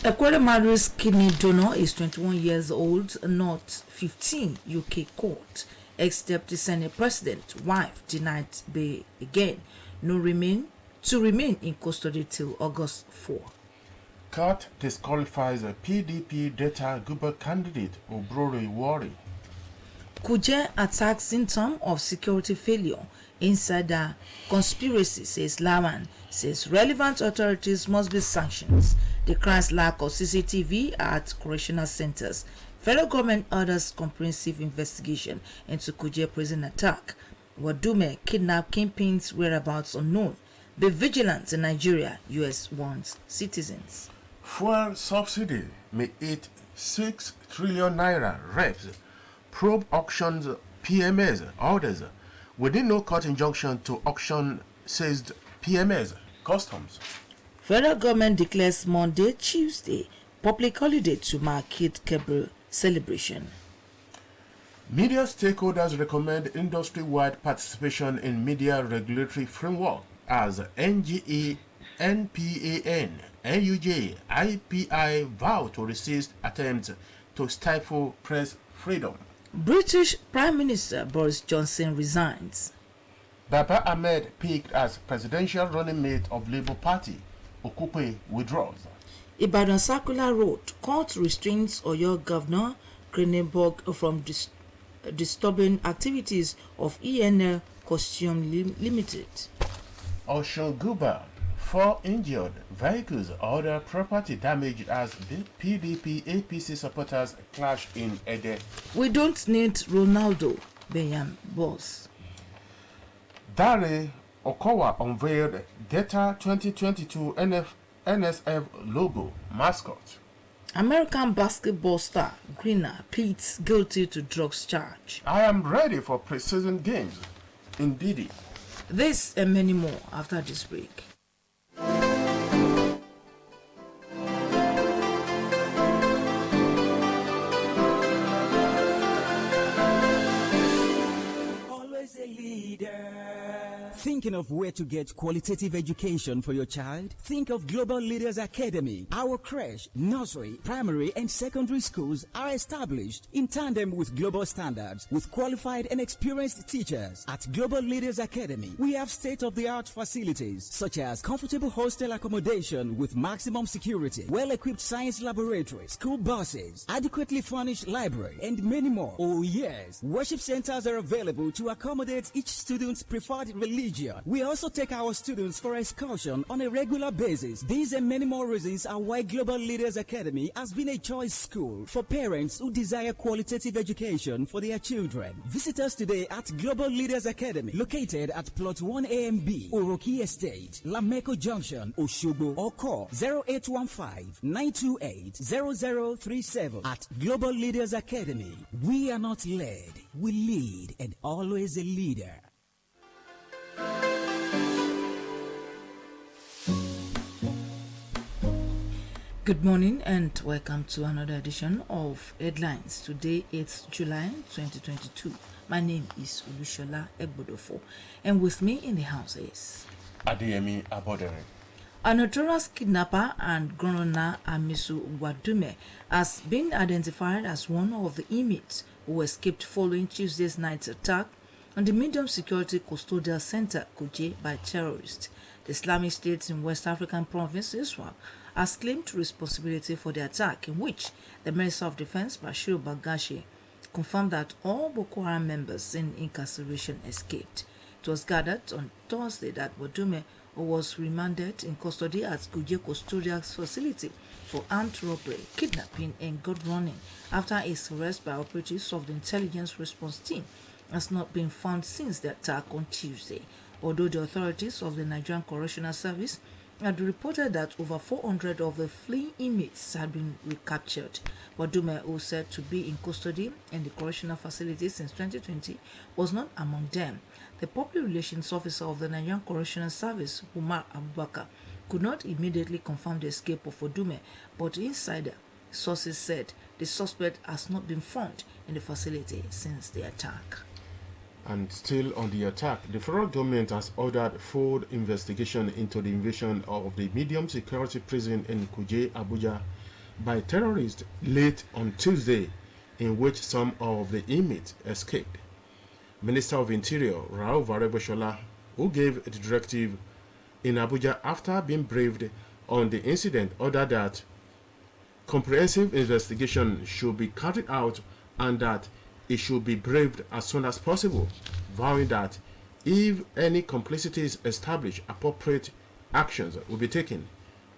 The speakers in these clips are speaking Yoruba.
Ekwere Madu's kidney donor is 21 years old, not 15, UK court. Ex-Deputy Senate President, wife denied bail again. To remain in custody till August 4. Court disqualifies a PDP data Guber candidate Obrore Wari. Kuje attack symptom of security failure. Insider conspiracy, says Lawan, says relevant authorities must be sanctioned. Decries lack of CCTV at correctional centers. Federal government orders comprehensive investigation into Kuje prison attack. Wadume kidnap kingpins whereabouts unknown. Be vigilant in Nigeria, US warns citizens. Fuel subsidy may eat 6 trillion naira reps. Probe auctions PMS orders within no court injunction to auction, says PMS Customs. Federal government declares Monday, Tuesday public holiday to mark Eid Kebir celebration. Media stakeholders recommend industry-wide participation in media regulatory framework as NGE, NPAN, NUJ, IPI vow to resist attempts to stifle press freedom. British Prime Minister Boris Johnson resigns. Baba Ahmed picked as presidential running mate of Labour Party. Okupe withdraws. Ibadan Circular Road court restrains Oyo Governor Krenenberg from disturbing activities of ENL Costume Limited. Oshun Guba, 4 injured, vehicles, other property damaged as the PDP APC supporters clash in Ede. We don't need Ronaldo, Benyan boss. Dare Okowa unveiled Data 2022 NSF logo mascot. American basketball star Greener pleads guilty to drugs charge. I am ready for preseason games. Indeed. This and many more after this break. Always a leader. Thinking of where to get qualitative education for your child? Think of Global Leaders Academy. Our creche, nursery, primary, and secondary schools are established in tandem with global standards with qualified and experienced teachers. At Global Leaders Academy, we have state-of-the-art facilities such as comfortable hostel accommodation with maximum security, well-equipped science laboratory, school buses, adequately furnished library, and many more. Oh yes, worship centers are available to accommodate each student's preferred religion. We also take our students for excursion on a regular basis. These and many more reasons are why Global Leaders Academy has been a choice school for parents who desire qualitative education for their children. Visit us today at Global Leaders Academy, located at Plot 1AMB, Oroki Estate, Lameko Junction, Oshobo, or call 0815-928-0037. At Global Leaders Academy, we are not led, we lead, and always a leader. Good morning and welcome to another edition of Headlines. Today it's July 2022. My name is Ulushola Egbodofo, and with me in the house is Adeyemi Abodere. A notorious kidnapper and gunrunner Amisu Wadume has been identified as one of the inmates who escaped following Tuesday's night's attack on the medium security custodial center Kuje by terrorists. The Islamic State in West African province Iswap has claimed responsibility for the attack, in which the Minister of Defense Bashir Bagashi confirmed that all Boko Haram members in incarceration escaped. It was gathered on Thursday that Wadume was remanded in custody at Kuje Custodial Facility for armed robbery, kidnapping, and gun running after his arrest by operatives of the Intelligence Response Team has not been found since the attack on Tuesday. Although the authorities of the Nigerian Correctional Service had reported that over 400 of the fleeing inmates had been recaptured, Wadume, who said to be in custody in the correctional facility since 2020, was not among them. The public relations officer of the Nigerian Correctional Service, Umar Abubakar, could not immediately confirm the escape of Wadume, but insider sources said the suspect has not been found in the facility since the attack. And still on the attack, the federal government has ordered full investigation into the invasion of the medium security prison in Kuje, Abuja, by terrorists late on Tuesday, in which some of the inmates escaped. Minister of Interior Rao Vareboshola, who gave the directive in Abuja after being briefed on the incident, ordered that comprehensive investigation should be carried out and that it should be briefed as soon as possible, vowing that if any complicity is established, appropriate actions will be taken.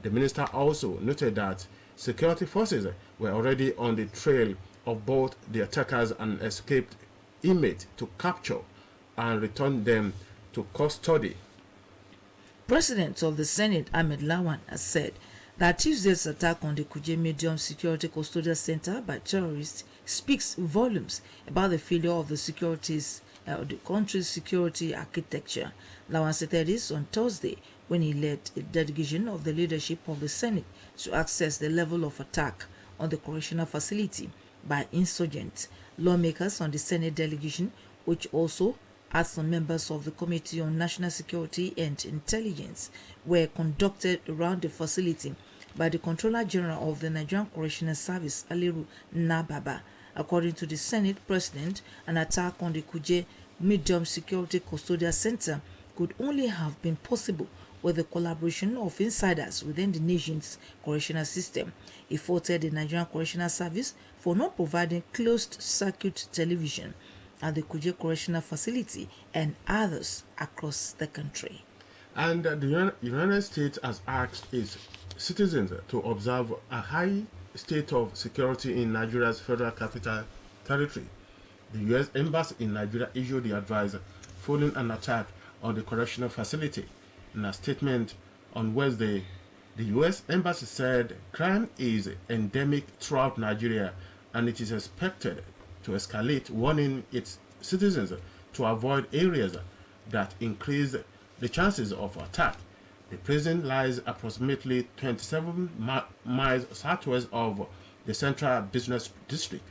The minister also noted that security forces were already on the trail of both the attackers and escaped inmates to capture and return them to custody. President of the Senate, Ahmed Lawan, has said that Tuesday's attack on the Kuje Medium Security Custodial Center by terrorists speaks volumes about the failure of the country's security architecture. Lawan said this on Thursday when he led a delegation of the leadership of the Senate to assess the level of attack on the correctional facility by insurgents. Lawmakers on the Senate delegation, which also had some members of the Committee on National Security and Intelligence, were conducted around the facility by the Controller General of the Nigerian Correctional Service, Aliru Nababa. According to the Senate President, an attack on the Kuje Medium Security Custodial Center could only have been possible with the collaboration of insiders within the nation's correctional system. He faulted the Nigerian Correctional Service for not providing closed-circuit television at the Kuje Correctional Facility and others across the country. And the United States has asked its citizens to observe a high state of security in Nigeria's Federal Capital Territory. The U.S. Embassy in Nigeria issued the advice following an attack on the correctional facility. In a statement on Wednesday, the U.S. Embassy said crime is endemic throughout Nigeria and it is expected to escalate, warning its citizens to avoid areas that increase the chances of attack. The prison lies approximately 27 miles southwest of the Central Business District.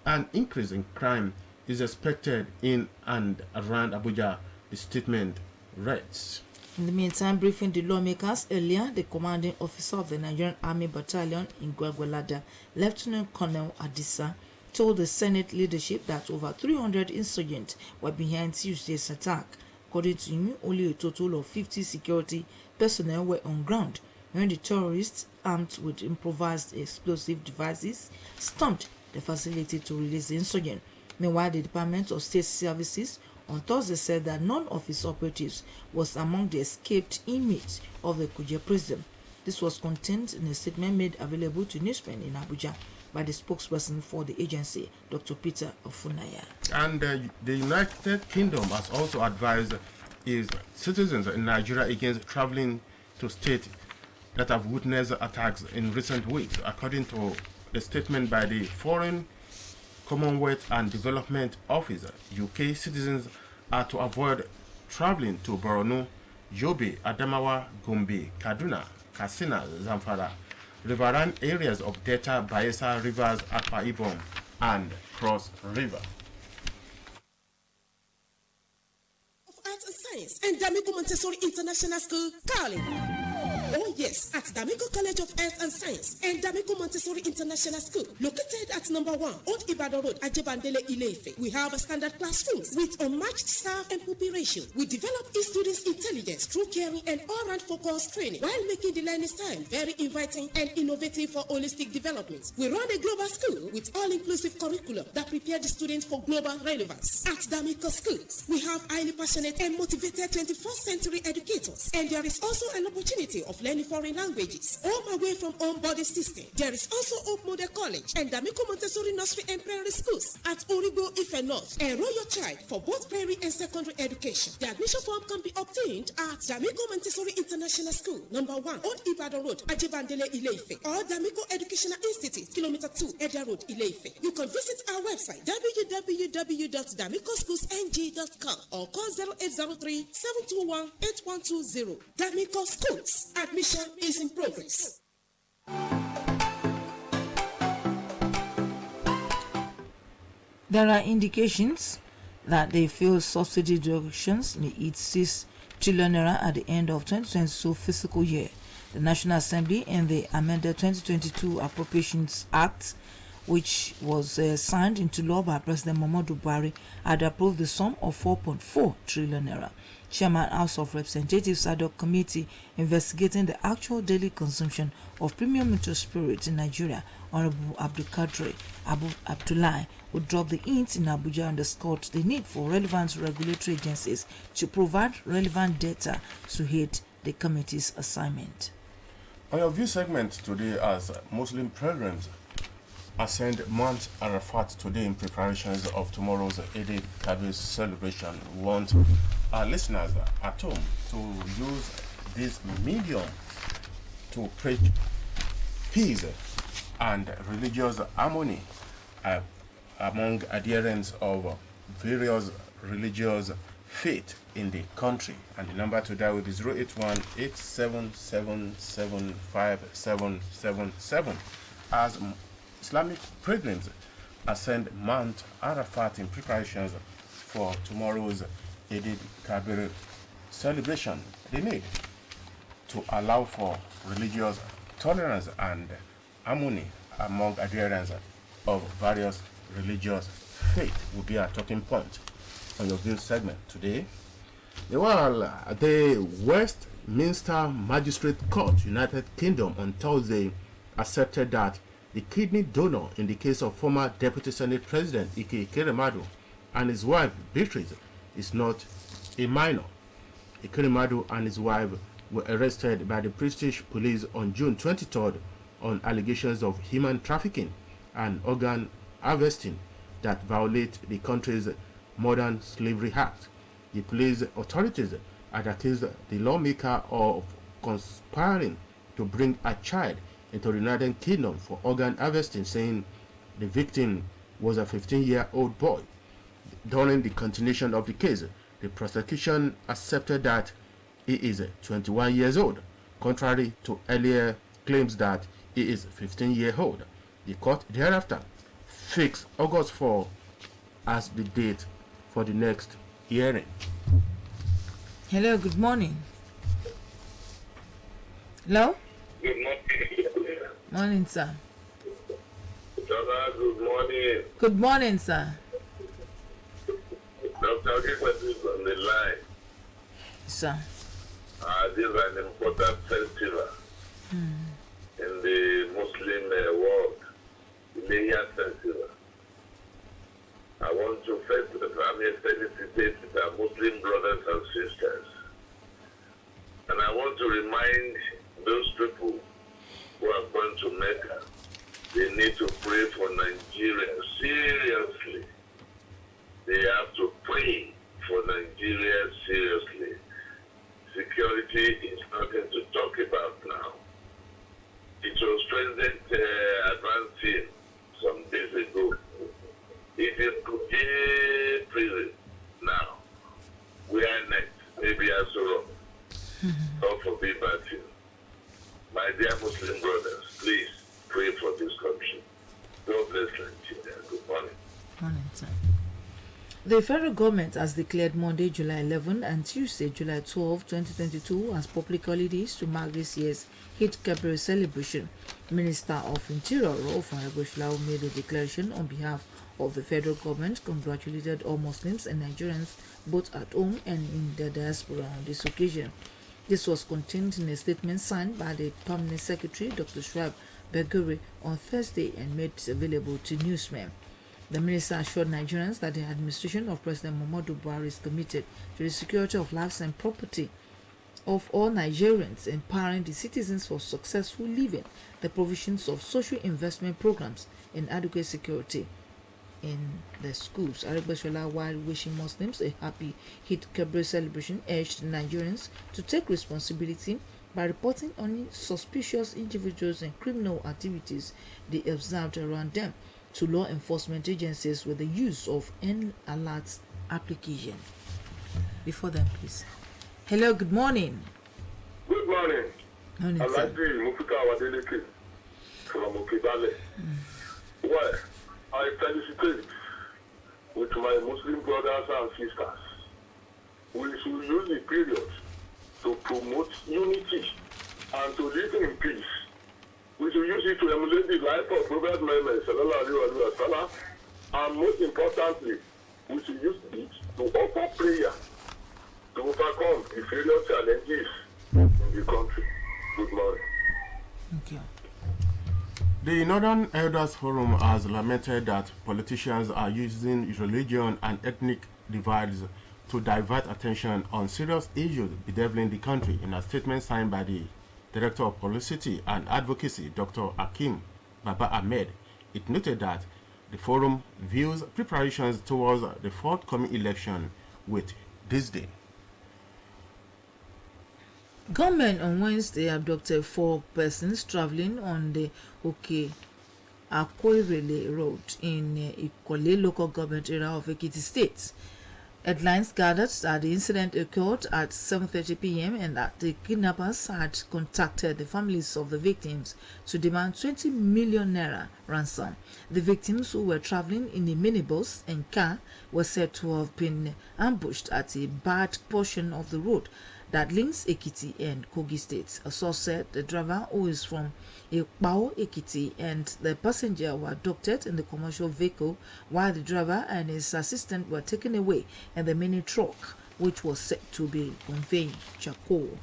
An increase in crime is expected in and around Abuja, the statement reads. In the meantime, briefing the lawmakers earlier, the commanding officer of the Nigerian Army Battalion in Gwagwalada, Lieutenant Colonel Adisa, told the Senate leadership that over 300 insurgents were behind Tuesday's attack. According to him, only a total of 50 security personnel were on ground when the terrorists, armed with improvised explosive devices, stormed the facility to release the insurgents. Meanwhile, the Department of State Services on Thursday said that none of its operatives was among the escaped inmates of the Kuje prison. This was contained in a statement made available to newsmen in Abuja by the spokesperson for the agency, Dr. Peter Ofunaya. And the United Kingdom has also advised its citizens in Nigeria against traveling to states that have witnessed attacks in recent weeks. According to the statement by the Foreign, Commonwealth and Development Office, UK citizens are to avoid traveling to Borno, Yobe, Adamawa, Gombe, Kaduna, Katsina, Zamfara, riverine areas of Delta, Bayelsa, Rivers, Akwa Ibom, and Cross River. Of Arts and Science and Damiko Montessori International School, Cali. Oh yes, at Damiko College of Arts and Science and Damiko Montessori International School, located at number 1, Old Ibadan Road, Ajebandele, Ile-Ife. We have a standard classrooms with unmatched staff and pupil ratio. We develop each student's intelligence through caring and all-round focused training while making the learning style very inviting and innovative for holistic development. We run a global school with all-inclusive curriculum that prepare the students for global relevance. At Damiko Schools, we have highly passionate and motivated 21st century educators, and there is also an opportunity of learning foreign languages. Home away from home boarding system. There is also Hope Model College and Damiko Montessori Nursery and Primary Schools at Origo Ife North. Enroll your child for both primary and secondary education. The admission form can be obtained at Damiko Montessori International School, number 1, Old Ibadan Road, Ajebandele, Ile-Ife, or Damiko Educational Institute, Kilometer 2, Edia Road, Ile-Ife. You can visit our website www.damikoschools.ng.com or call 0803 721 8120. Damiko Schools. Admission is in progress. There are indications that the fuel subsidy reductions may hit 6 trillion naira at the end of 2022 fiscal year. The National Assembly in the amended 2022 Appropriations Act, which was signed into law by President Muhammadu Buhari, had approved the sum of 4.4 trillion naira. Chairman House of Representatives ad hoc committee investigating the actual daily consumption of premium motor spirits in Nigeria, Honorable Abdulkadir Abu Abdullahi, who dropped the hint in Abuja, underscored the need for relevant regulatory agencies to provide relevant data to aid the committee's assignment. On your view segment today, as Muslim pilgrims ascend Mount Arafat today in preparations of tomorrow's Eid al-Kabir celebration, we want our listeners at home to use this medium to preach peace and religious harmony among adherents of various religious faith in the country. And the number to dial will be 081-877-75777 as Islamic pilgrims ascend Mount Arafat in preparations for tomorrow's Eid al-Kabir celebration. They need to allow for religious tolerance and harmony among adherents of various religious faith will be our talking point on your view segment today. Well, the Westminster Magistrate Court, United Kingdom, on Thursday accepted that the kidney donor in the case of former Deputy Senate President Ike Ekweremadu and his wife Beatrice is not a minor. Ekweremadu and his wife were arrested by the British police on June 23rd on allegations of human trafficking and organ harvesting that violate the country's Modern Slavery Act. The police authorities had accused the lawmaker of conspiring to bring a child into the United Kingdom for organ harvesting, saying the victim was a 15-year-old boy. During the continuation of the case, the prosecution accepted that he is 21 years old, contrary to earlier claims that he is 15-year-old. The court thereafter fixed August 4 as the date for the next hearing. Hello, good morning. Hello? Good morning. Morning, sir. Good morning. Good morning, sir. Dr. Kikwesi is on the line. Sir. This is an important festival in the Muslim world, the Layya festival. I want to first felicitate our Muslim brothers and sisters. And I want to remind those people who are going to Mecca, they need to pray for Nigeria seriously. They have to pray for Nigeria seriously. Security is nothing to talk about now. It was President advancing some days ago. It is Kuje prison now. We are next, maybe Asuro. God forbid bad thing. My dear Muslim brothers, please pray for this country. God bless Nigeria. Good morning. Morning, sir. The federal government has declared Monday, July 11 and Tuesday, July 12, 2022 as public holidays to mark this year's Eid al-Kabir celebration. Minister of Interior, Rauf Aregbesola, made a declaration on behalf of the federal government, congratulated all Muslims and Nigerians both at home and in the diaspora on this occasion. This was contained in a statement signed by the Permanent Secretary, Dr. Shuaib Beguri, on Thursday and made available to newsmen. The minister assured Nigerians that the administration of President Muhammadu Buhari is committed to the security of lives and property of all Nigerians, empowering the citizens for successful living, the provisions of social investment programs, and adequate security in the schools. Aregbesola, while wishing Muslims a happy Eid al-Kabir celebration, urged Nigerians to take responsibility by reporting only suspicious individuals and criminal activities they observed around them to law enforcement agencies with the use of N-Alert application. Before then, please. Hello, good morning. Good morning. Morning, sir. Mufika Wadeleke from Okibale. Well, I felicitate with my Muslim brothers and sisters. We should use the period to promote unity and to live in peace. We should use it to emulate the life of Prophet Muhammad sallallahu alaihi wasallam, and most importantly, we should use it to offer prayer to overcome the various challenges in the country. Good morning. Thank you. The Northern Elders Forum has lamented that politicians are using religion and ethnic divides to divert attention on serious issues bedeviling the country. In a statement signed by the Director of Publicity and Advocacy, Dr. Hakim Baba Ahmed, it noted that the forum views preparations towards the forthcoming election with disdain. Government on Wednesday abducted 4 persons traveling on the Akoirele Road in Ikole local government area of Ekiti State. Headlines gathered that the incident occurred at 7:30 p.m. and that the kidnappers had contacted the families of the victims to demand 20 million naira ransom. The victims, who were traveling in a minibus and car, were said to have been ambushed at a bad portion of the road that links Ekiti and Kogi states. A source said the driver, who is from Ekpao, Ekiti, and the passenger were abducted in the commercial vehicle, while the driver and his assistant were taken away in the mini truck, which was said to be conveying charcoal.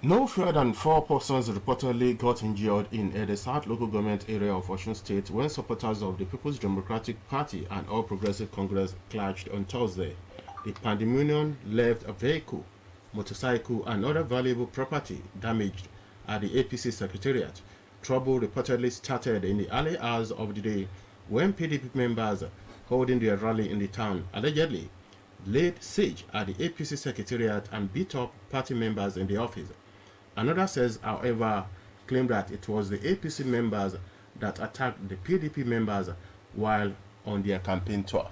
No fewer than 4 persons reportedly got injured in the South local government area of Osun State when supporters of the People's Democratic Party and All Progressive Congress clashed on Thursday. The pandemonium left a vehicle, motorcycle, and other valuable property damaged at the APC Secretariat. Trouble reportedly started in the early hours of the day when PDP members holding their rally in the town allegedly laid siege at the APC Secretariat and beat up party members in the office. Another says, however, claimed that it was the APC members that attacked the PDP members while on their campaign tour.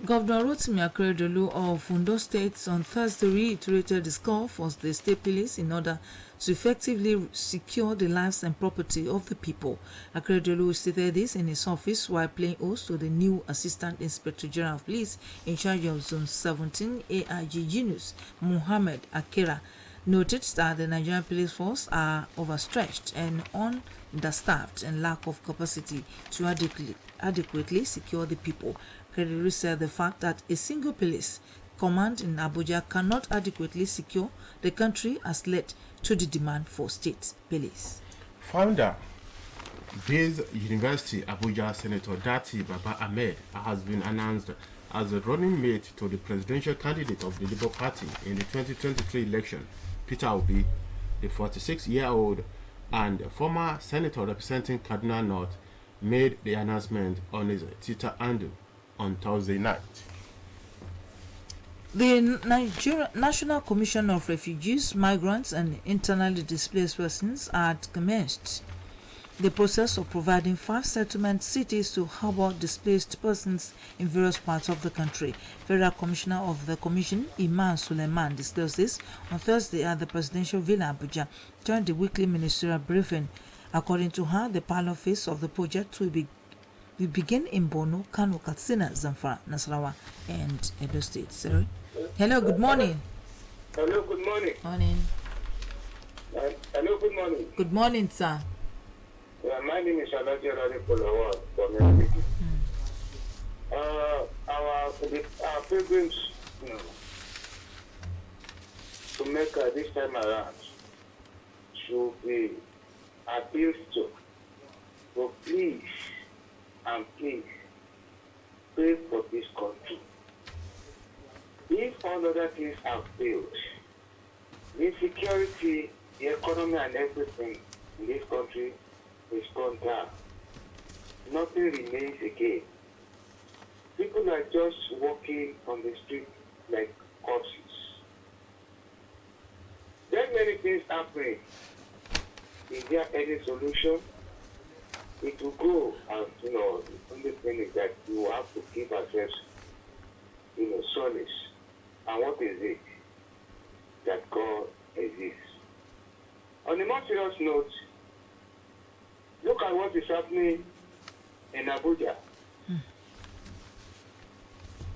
Governor Rotimi Akeredolu of Ondo State on Thursday reiterated his call for the state police in order to effectively secure the lives and property of the people. Akeredolu stated this in his office while playing host to the new Assistant Inspector General of Police in charge of Zone 17, AIG Yunus Muhammad Akera. Noted that the Nigerian police force are overstretched and understaffed and lack of capacity to adequately secure the people. Akeredolu said the fact that a single police command in Abuja cannot adequately secure the country has led to the demand for state police. Founder, Bayes University Abuja Senator Dati Baba Ahmed has been announced as the running mate to the presidential candidate of the Labour Party in the 2023 election. Peter Obi, the 46-year-old and former senator representing Kaduna North, made the announcement on his Twitter handle on Thursday night. The National Commission of Refugees, Migrants and Internally Displaced Persons had commenced the process of providing 5 settlement cities to harbor displaced persons in various parts of the country. Federal Commissioner of the Commission, Iman Suleiman, disclosed this on Thursday at the Presidential Villa Abuja during the weekly ministerial briefing. According to her, the pilot phase of the project will begin in Borno, Kano, Katsina, Zamfara, Nasarawa, and Edo State. Sorry. Hello, good morning. Hello, good morning. Morning. Hello, good morning. Good morning, sir. My name is Alaji Radipolawa from Ekiti. Our pilgrims, to make this time around should be appealed to. So please and please pray for this country. If all other things have failed, the security, the economy and everything in this country is gone down. Nothing remains again. People are just walking on the street like corpses. There are many things happening. Is there any solution? It will go, and the only thing is that you have to keep ourselves, solace. And what is it? That God exists. On a more serious note, look at what is happening in Abuja.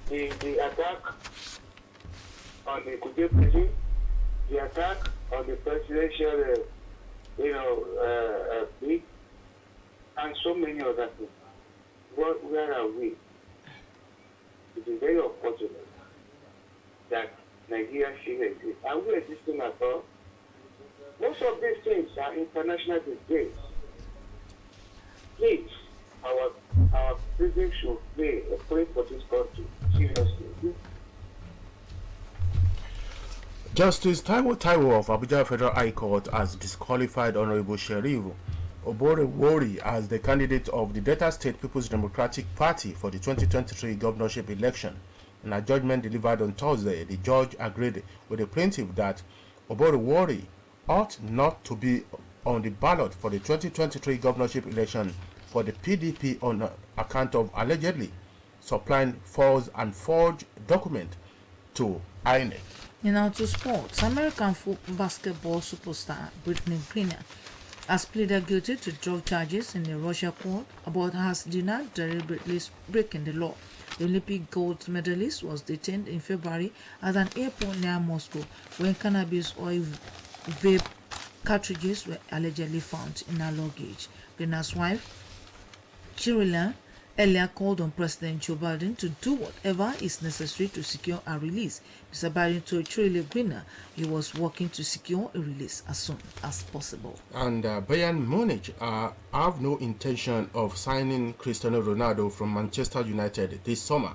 The attack on the Kuje prison the attack on the presidential, bid, and so many other things. Where are we? It is very unfortunate that Nigeria still exists. Are we existing at all? Most of these things are international disgrace. Please, our president should pray for this country seriously. Justice Taiwo of Abuja Federal High Court has disqualified Honorable Sheriff Oborewori as the candidate of the Delta State People's Democratic Party for the 2023 governorship election. In a judgment delivered on Thursday, the judge agreed with the plaintiff that Oborewori ought not to be on the ballot for the 2023 governorship election for the PDP on account of allegedly supplying false and forged documents to INEC. Now to sports, American basketball superstar Brittany Griner has pleaded guilty to drug charges in the Russia court, but has denied deliberately breaking the law. The Olympic gold medalist was detained in February at an airport near Moscow when cannabis oil vape cartridges were allegedly found in her luggage. Griner's wife, Chirila, earlier called on President Joe Biden to do whatever is necessary to secure a release. Mr. Biden told Chirila Griner he was working to secure a release as soon as possible. And Bayern Munich have no intention of signing Cristiano Ronaldo from Manchester United this summer,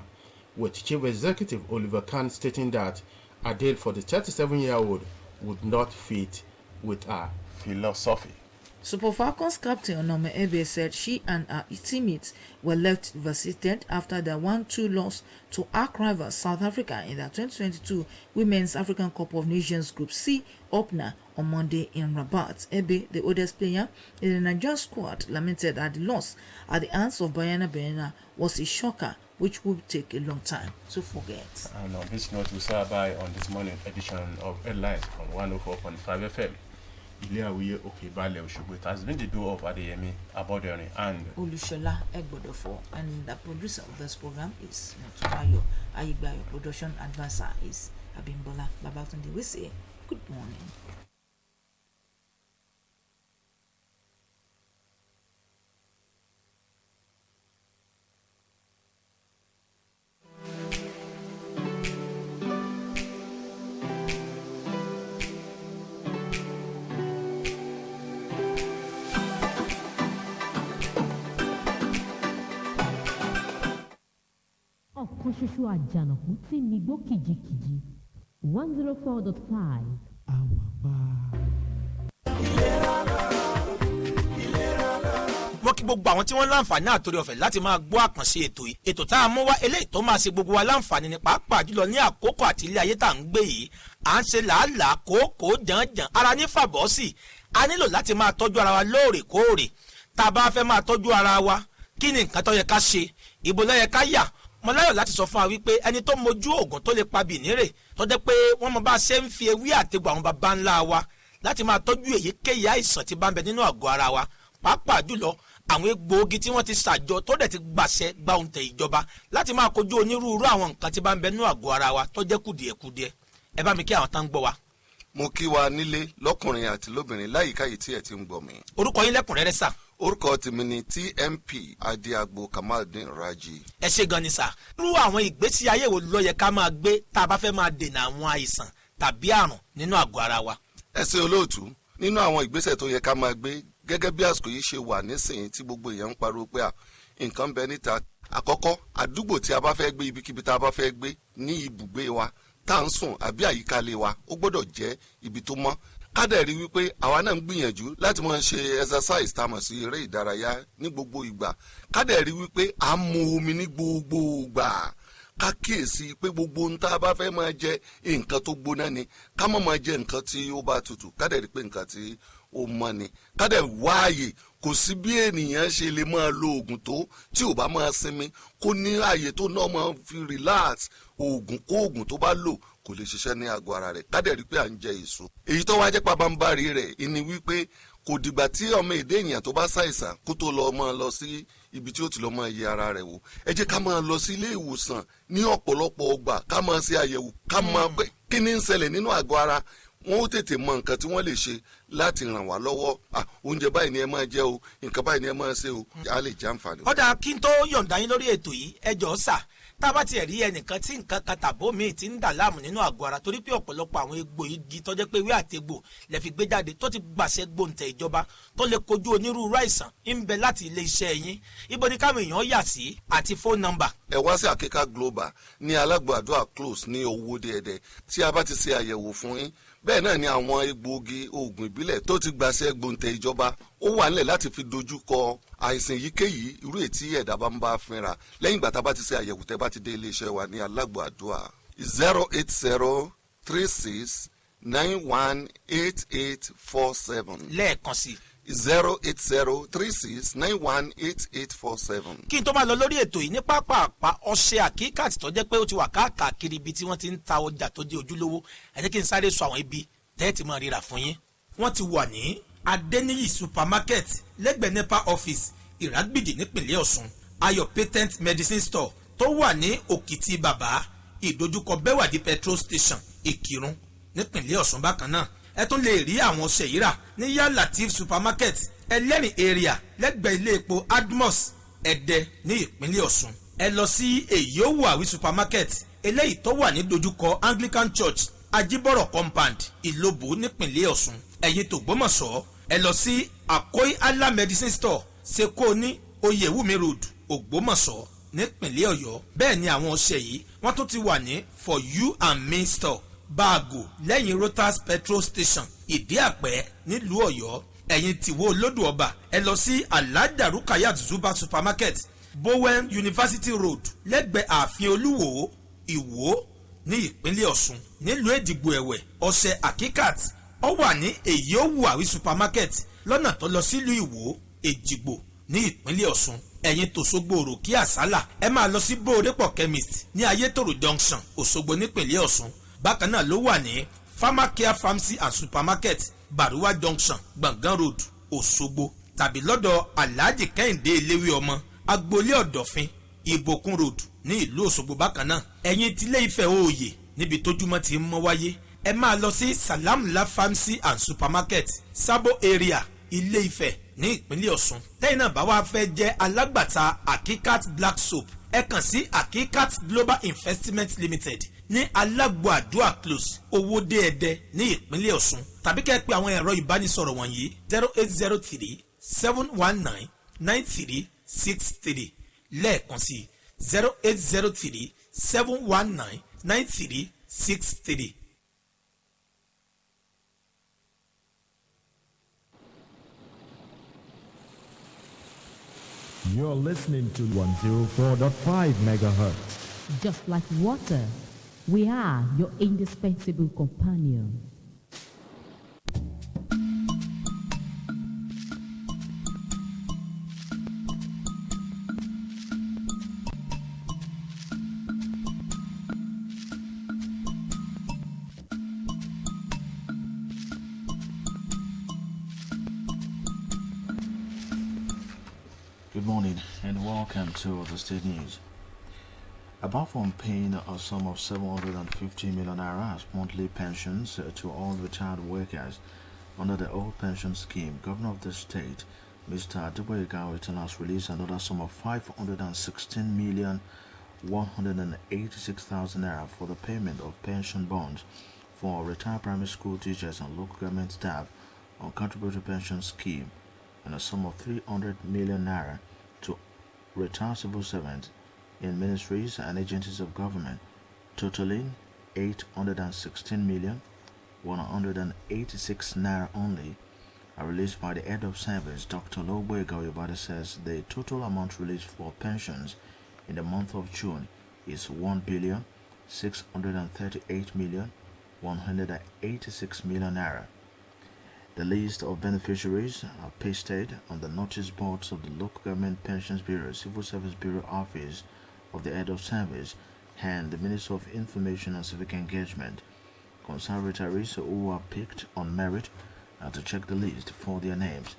with Chief Executive Oliver Kahn stating that a deal for the 37-year-old would not fit with her philosophy. Super Falcons captain Onome Ebe said she and her teammates were left devastated after their 1-2 loss to arch rivals South Africa in the 2022 Women's African Cup of Nations Group C opener on Monday in Rabat. Ebe, the oldest player in the Nigerian squad, lamented that the loss at the hands of Bayana was a shocker which would take a long time to forget. And on this note, we say bye on this morning edition of Headlines from 104.5 FM. It has been the duo of Adeyemi Aboderin and Olushola Egbodofo, and the producer of this program is Motubayo KAYEGBOI. Production advisor is Abimbola Babatunde. We say good morning. ọ̀kan ṣoṣo àjànàkú tí ń migbó kìjikìji 104.5. àwàbà. mo kí gbogbo àwọn tí wọ́n láǹfààní àtòrí ọ̀fẹ́ láti máa gbọ́ àkànṣe ètò yìí. Ètò tá a mú wá eléyìí tó máa ṣe gbogbo wa láǹfààní ní pàápàá jùlọ ní àkókò àti ilé ayé tá à ń gbé yìí. À ń ṣe làálàá kòókòó jàǹjàǹ ara ní fàbọ́sì. A nílò láti máa tọ́jú ara wa lóòrèkóòrè. Tá a bá fẹ́ máa tọ́jú ara wa, kí ni nǹkan tó yẹ ká ṣe? Ibo ló yẹ ká yà? Mo láyọ̀ láti sọ fún wa wípé ẹni tó mojú oògùn tó lè pa bìnírè tó jẹ́ pé wọ́n mọ bá ṣe ń fi ewé àtegbò àwọn baba ńlá wa láti máa tọ́jú èyíkéyìí àìsàn tí bá ń bẹ nínú àgọ́ ara wa, pàápàá jùlọ àwọn egbòogi tí wọ́n ti ṣàjọ tó dẹ̀ ti gbàṣẹ gba òǹtẹ̀ ìjọba láti máa kojú onírúurú àwọn nǹkan tí bá ń bẹ nínú àgọ́ ara wa tó jẹ́ kùdìẹ̀kudiẹ. Ẹ bá mi kí àwọn tá ń gbọ́ wa. Mo kí wa nílé lọ́kùnrin àti lóbìnrin láyìíká yìí tí ẹ ti ń gbọ́ mi. Orúkọ yín lẹ́kùnrẹ́rẹ́ sà. Orúkọ tèmi ni TMP Adéagbo Kamaldeen Raji. Ẹ ṣé gan ni sà. Irú àwọn ìgbésí ayé wo ló yẹ ká máa gbé tá a bá fẹ́ máa dènà àwọn àìsàn tàbí àrùn nínú àgọ́ ara wa? Ẹ ṣé olóòtú, nínú àwọn ìgbésẹ̀ tó yẹ ká máa gbé gẹ́gẹ́ bí àsìkò yìí ṣe wà nísìnyí tí gbogbo èèyàn ń pariwo pé nǹkan ń bẹ níta. Àkọ́kọ́, àdúgbò tí a bá fẹ́ gbé, ibikíbi tá a bá fẹ́ gbé ní ibùgbé wa tá à ń sùn àbí àyíká ilé wa, ó gbọ́dọ̀ jẹ́ ibi tó mọ́. Ká dẹ̀ rí wípé àwa náà ń gbìyànjú láti máa ṣe exercise tá a mọ̀ sí eré ìdárayá ní gbogbo ìgbà. Ká dẹ̀ rí wípé à ń mu omi ní gbogbo ìgbà. Ká kíyèsí pé gbogbo ohun tá a bá fẹ́ máa jẹ nǹkan tó gbóná ni, ká má máa jẹ nǹkan tí ó bá tutù. Ká dẹ̀ rí pé nǹkan tí ó mọ́ ni. Ká dẹ̀ wáàyè, kò sí bí ènìyàn ṣe lè máa lo oògùn tó tí ò bá máa sinmi, kó ní ààyè tó náà máa fi relax. Oògùn kó oògùn tó bá lò kò lè ṣiṣẹ́ ní àgọ́ ara rẹ̀. Ká dẹ̀ rí pé à ń jẹ èso. Èyí tó wá jẹ́ pabambarì rẹ̀ ni wípé kò dìgbà tí ọmọ èdè ènìyàn tó bá ṣàìsàn kó tó lọ sí ibi tí ó ti lọ máa yẹ ara rẹ̀ wò. Ẹ jẹ́ ká máa lọ sí ilé ìwòsàn ní ọ̀pọ̀lọpọ̀ ọgbà, ká máa ṣe àyẹ̀wò, ká máa pé kí ni ń ṣẹlẹ̀ nínú àgọ́ ara. wọ́n ó tètè mọ nǹkan tí wọ́n lè ṣe láti ràn wá lọ́wọ́. Oúnjẹ báyìí ni ẹ máa jẹ o, nǹkan báyìí ni ẹ máa ṣe o, á lè jẹ àǹfààní. ọ̀dà kí n tó yọ̀ǹda yín lórí ètò yìí ẹ jọ̀ọ́ sà tá a bá tiẹ̀ rí ẹnìkan tí nǹkan kan tàbó míì ti ń dà láàmú nínú àgọ́ ara torí pé ọ̀pọ̀lọpọ̀ àwọn egbò igi tọ́jẹ́ pé ewé àtegbò lè fi gbé jáde tó ti gbàṣẹ gbòǹtẹ̀ ìjọba tó lè kojú onírúurú àìsàn ń bẹ láti ilé iṣẹ́ yín. Ibo ni káwọn èèyàn yà sí àti phone number. Ẹ wá sí Àkíká Global ní Alágbàdúrà close ní Owódé Ẹdẹ tí a bá ti ṣe àyẹ̀wò fún yín. Bẹ́ẹ̀ náà ni àwọn egbòogi oògùn ìbílẹ̀ tó ti gbàṣẹ gbòǹtẹ̀ ìjọba ó wà nílẹ̀ láti fi dojú kọ àìsàn yíkéyìí irú ètí ẹ̀dá bá ń bá fínra. Lẹ́yìn ìgbà tá a bá ti ṣe àyẹ̀wò tẹ́ bá ti dé iléeṣẹ́ wa ní Alágbàdúrà 08036918847. lẹ́ẹ̀kan sí 08036918847. kí n tó máa lọ lórí ètò yìí ní pápá ọṣẹ àkíkàtì tó jẹ́ pé ó ti wà káàkiri ibi tí wọ́n ti ń ta ọjà tó jẹ́ ojúlówó ẹ jẹ́ kí n sáré sọ àwọn ibi tẹ́ẹ̀tì máa ríra fún yín. wọ́n ti wà ní Adeniyi supermarket lẹ́gbẹ̀ẹ́ NEPA office Ìrágbìdì nípìnlẹ̀ Ọ̀ṣun, Ayọ̀ patent medicine store tó wà ní Òkìtì Bàbá ìdojúkọ Bẹ́wàdí petrol station Ìkìrun nípìnlẹ̀ Ọ̀ṣun. bákan náà ẹ tún lè rí àwọn ọṣẹ yìí rà ní Yalatif supermarket Ẹlẹ́rìn area lẹ́gbẹ̀ẹ́ ilé epo Admos Ẹdẹ ní ìpínlẹ̀ Ọ̀ṣun. ẹ lọ sí Èyíòwàwí supermarket eléyìí tó wà ní dojúkọ Anglican Church Ajibọ̀rọ̀ compound Ìlobò nípìnlẹ̀ Ọ̀ṣun. ẹ̀yin t'Ògbómọ̀ṣọ́ ẹ lọ sí Akoi Allah medicine store Seko ní Oyèwùmí road Ògbómọ̀ṣọ́ nípìnlẹ̀ Ọ̀yọ́. bẹ́ẹ̀ ni àwọn ọṣẹ yìí wọ́n tún ti wà ní For You and Me store Báàgò lẹ́yìn Rotas petrol station Ìdí Àpẹ́ nílùú Ọ̀yọ́. ẹ̀yin tìwó Olódù Ọba ẹ lọ sí Alhaja Rukayat Zuba supermarket Bowen University road lẹ́gbẹ̀ẹ́ ààfin Olúwo Ìwó ní ìpínlẹ̀ Ọ̀ṣun. nílùú Èdìgbò ẹ̀wẹ̀ ọṣẹ Àkíkàt ó wà ní Èyíòwàwí supermarket lọ́nà tó lọ sílùú Ìwó Èjìgbò ní ìpínlẹ̀ Ọ̀ṣun. ẹ̀yin t'Òṣogbo Òròkí Àsálà ẹ máa lọ sí Bóòrépọ̀ chemist ní Ayétòrò junction Òṣogbo nípìnlẹ̀ Ọ̀ṣun. bákan náà ló wà ní Pharmacare pharmacy and supermarket Baruwa junction Gbọ̀ngàn road Òṣogbo tàbí lọ́dọ̀ Alhaji Kẹ́hìndé Eléwé ọmọ Agboolé Ọ̀dọ̀fin Ìbòkun road ní ìlú Òṣogbo. bákan náà ẹ̀yin tilé Ifẹ̀ Òòyè níbi tójúmọ́ ti ń mọ́ wáyé ẹ máa lọ sí Salamla pharmacy and supermarket Sabo area Ilé Ifẹ̀ ní ìpínlẹ̀ Ọ̀ṣun. tẹ́yìn náà bá wá fẹ́ jẹ́ alágbàtà Akikat black soap ẹ kàn sí Akikat Global Investment Limited ní Alágbàdúà close Owódé Ẹdẹ ní ìpínlẹ̀ Ọ̀ṣun tàbí kẹ́ ẹ pè àwọn ẹ̀rọ ìbánisọ̀rọ̀ wọ̀nyí 0803-719-9363 lẹ́ẹ̀kan sí 0803-719-9363. You're listening to 104.5 megahertz. Just like water, we are your indispensable companion. Good morning and welcome to the state news. Apart from paying a sum of 750 million naira as monthly pensions to all retired workers under the old pension scheme, Governor of the state, Mr. KAYEGBOI, has released another sum of 516,186,000 naira for the payment of pension bonds for retired primary school teachers and local government staff on contributory pension scheme, and a sum of 300 million naira to retired civil servants in ministries and agencies of government, totaling 816,186 naira only, are released by the head of service, Dr. KAYEGBOI. Says the total amount released for pensions in the month of June is 1,638,186,000,000 naira. The list of beneficiaries are pasted on the notice boards of the Local Government Pensions Bureau, Civil Service Bureau Office of the Head of Service, and the Ministry of Information and Civic Engagement. Conservatories who are picked on merit are to check the list for their names.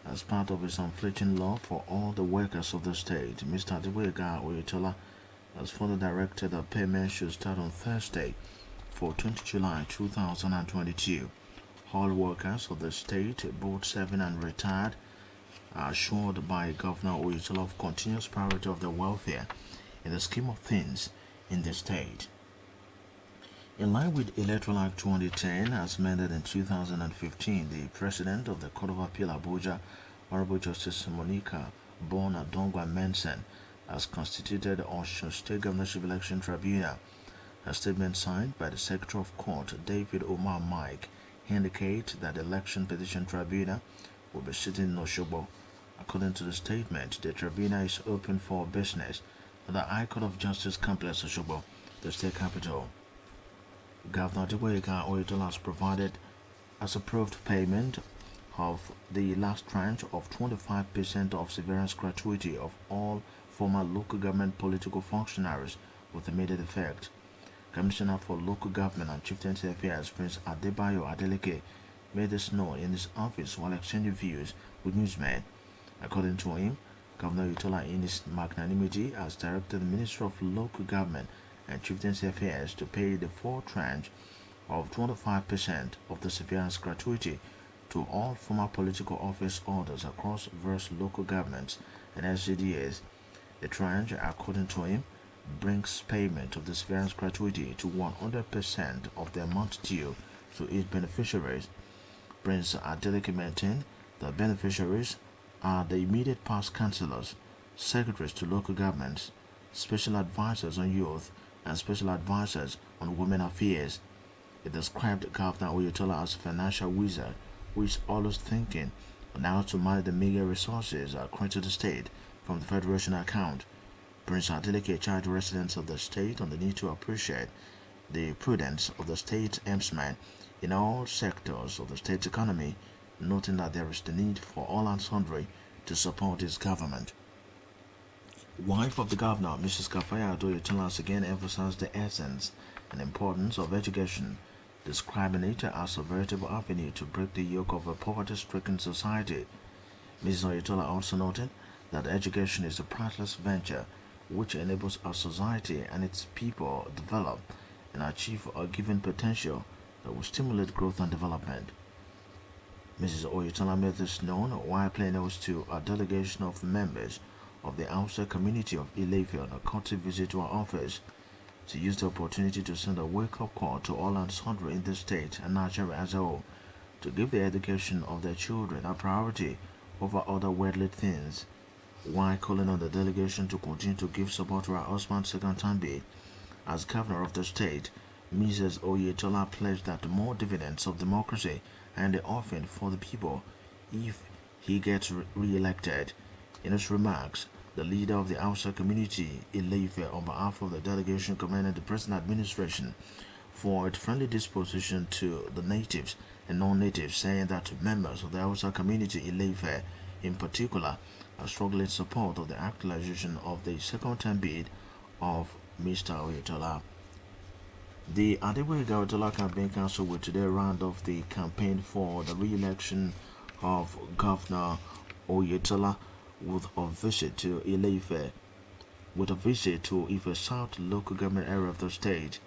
As part of his unflinching love for all the workers of the state, Mr. KAYEGBOI has further directed that payment should start on Thursday, for 20 July 2022. All workers of the state, both serving and retired, are assured by Governor Oyetola of continuous priority of their welfare in the scheme of things in the state. In line with Electoral Act 2010 as amended in 2015, the President of the Court of Appeal Abuja, Honorable Justice Monica Bona Dongwa Mensen, has constituted the Osun State Governorship Election Tribunal. A statement signed by the Secretary of Court, David Omar Mike, indicates that the Election Petition Tribunal will be sitting in Osogbo. According to the statement, the tribunal is open for business at the High Court of Justice Complex Osogbo, the state capital. Governor KAYEGBOI Oyetola has provided as approved payment of the last tranche of 25% of severance gratuity of all former local government political functionaries with immediate effect. Commissioner for Local Government and Chieftaincy Affairs Prince Adebayo Adeleke made this known in his office while exchanging views with newsmen. According to him, Governor Oyetola in his magnanimity has directed the Ministry of Local Government and Chieftaincy Affairs to pay the fourth tranche of 25% of the severance gratuity to all former political office holders across various local governments and SCDAs. The tranche, according to him, brings payment of the severance gratuity to 100% of the amount due to each beneficiaries. Prince Adeleke maintained that beneficiaries are the immediate past councillors, secretaries to local governments, special advisors on youth, and special advisors on women affairs. It described Governor Oyetola as a financial wizard who is always thinking on how to manage the meager resources accruing to the state from the Federation account. Prince Adeleke charged residents of the state on the need to appreciate the prudence of the state helmsman in all sectors of the state's economy, noting that there is the need for all and sundry to support his government. Wife of the governor, Mrs. Kafaya Oyetola, has again emphasized the essence and importance of education, describing it as a veritable avenue to break the yoke of a poverty-stricken society. Mrs. Oyetola also noted that education is a priceless venture which enables our society and its people develop and achieve a given potential that will stimulate growth and development. Mrs. Oyetola made this known while paying host to a delegation of members of the Hausa community of Ile-Ife on a courtesy visit to our office to use the opportunity to send a wake-up call to all and sundry in the state and Nigeria as a whole to give the education of their children a priority over other worldly things, while calling on the delegation to continue to give support to her husband's second-term bid. As governor of the state, Mrs. Oyetola pledged that more dividends of democracy and the offering for the people if he gets re-elected. In his remarks, the leader of the Hausa community, Ile-Ife, on behalf of the delegation, commended the present administration for its friendly disposition to the natives and non-natives, saying that members of the Hausa community, Ile-Ife in particular, are strongly in support of the actualization of the second-term bid of Mr. Oyetola. The KAYEGBOI Oyetola Campaign Council will today round off the campaign for the re-election of Governor Oyetola with a visit to Ile-Ife, Ife South local government area of the state.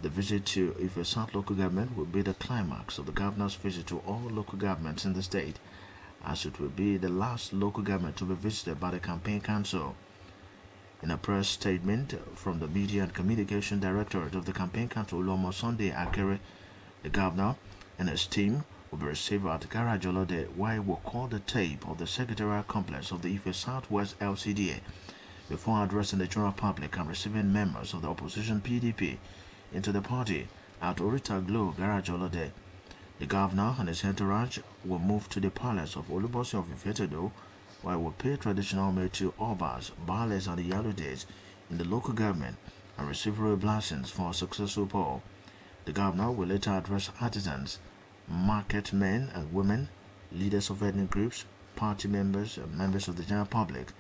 The visit to Ife South local government will be the climax of the governor's visit to all local governments in the state, as it will be the last local government to be visited by the campaign council. In a press statement from the Media and Communication Directorate of the Campaign Council, Lomo Sunday Akere, the governor and his team will be received at Garage Olode, where he will call the tape of the Secretarial Complex of the Ife Southwest LCDA before addressing the general public and receiving members of the opposition PDP into the party at Orita Glow, Garage Olode. The governor and his entourage will move to the palace of Olubosi of Ifetedo, where he will pay traditional homage to Obas, Baales and the Yaludes in the local government and receive royal blessings for a successful poll. The governor will later address artisans, market men and women, leaders of ethnic groups, party members, and members of the general public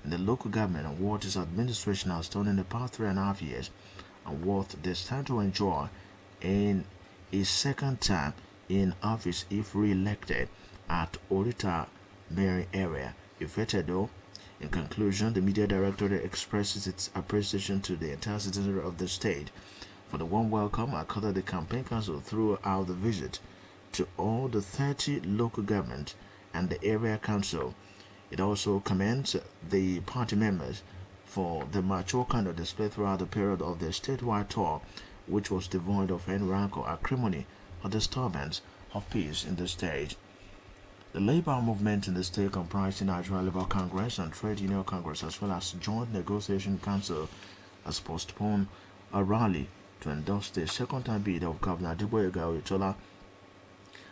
in the local government and what his administration has done in the past 3.5 years and what they stand to enjoy in his second term in office if re-elected at Orita Mary area, Ifetedo. In conclusion, the media directorate expresses its appreciation to the entire citizenry of the state for the warm welcome accorded the campaign council throughout the visit to all the 30 local governments and the area council. It also commends the party members for the mature conduct displayed throughout the period of their statewide tour, which was devoid of any rancor, acrimony, or disturbance of peace in the state. The labor movement in the state, comprising Nigeria Labour Congress and Trade Union Congress, as well as Joint Negotiation Council, has postponed a rally to endorse the second-time bid of Governor KAYEGBOI.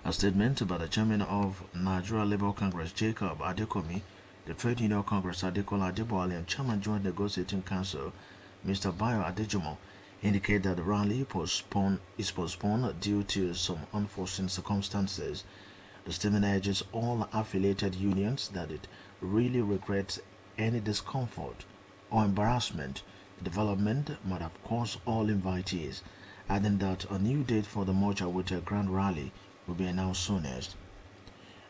A statement by the chairman of Nigeria Labour Congress, Jacob Adekomi, the Trade Union Congress, Adekola Adebowale, and Chairman Joint Negotiating Council, Mr. Bayo Adejumo, indicate that the rally is postponed due to some unforeseen circumstances. The statement urges all affiliated unions that it really regrets any discomfort or embarrassment the development might have caused all invitees, adding that a new date for the much awaited grand rally will be announced soonest.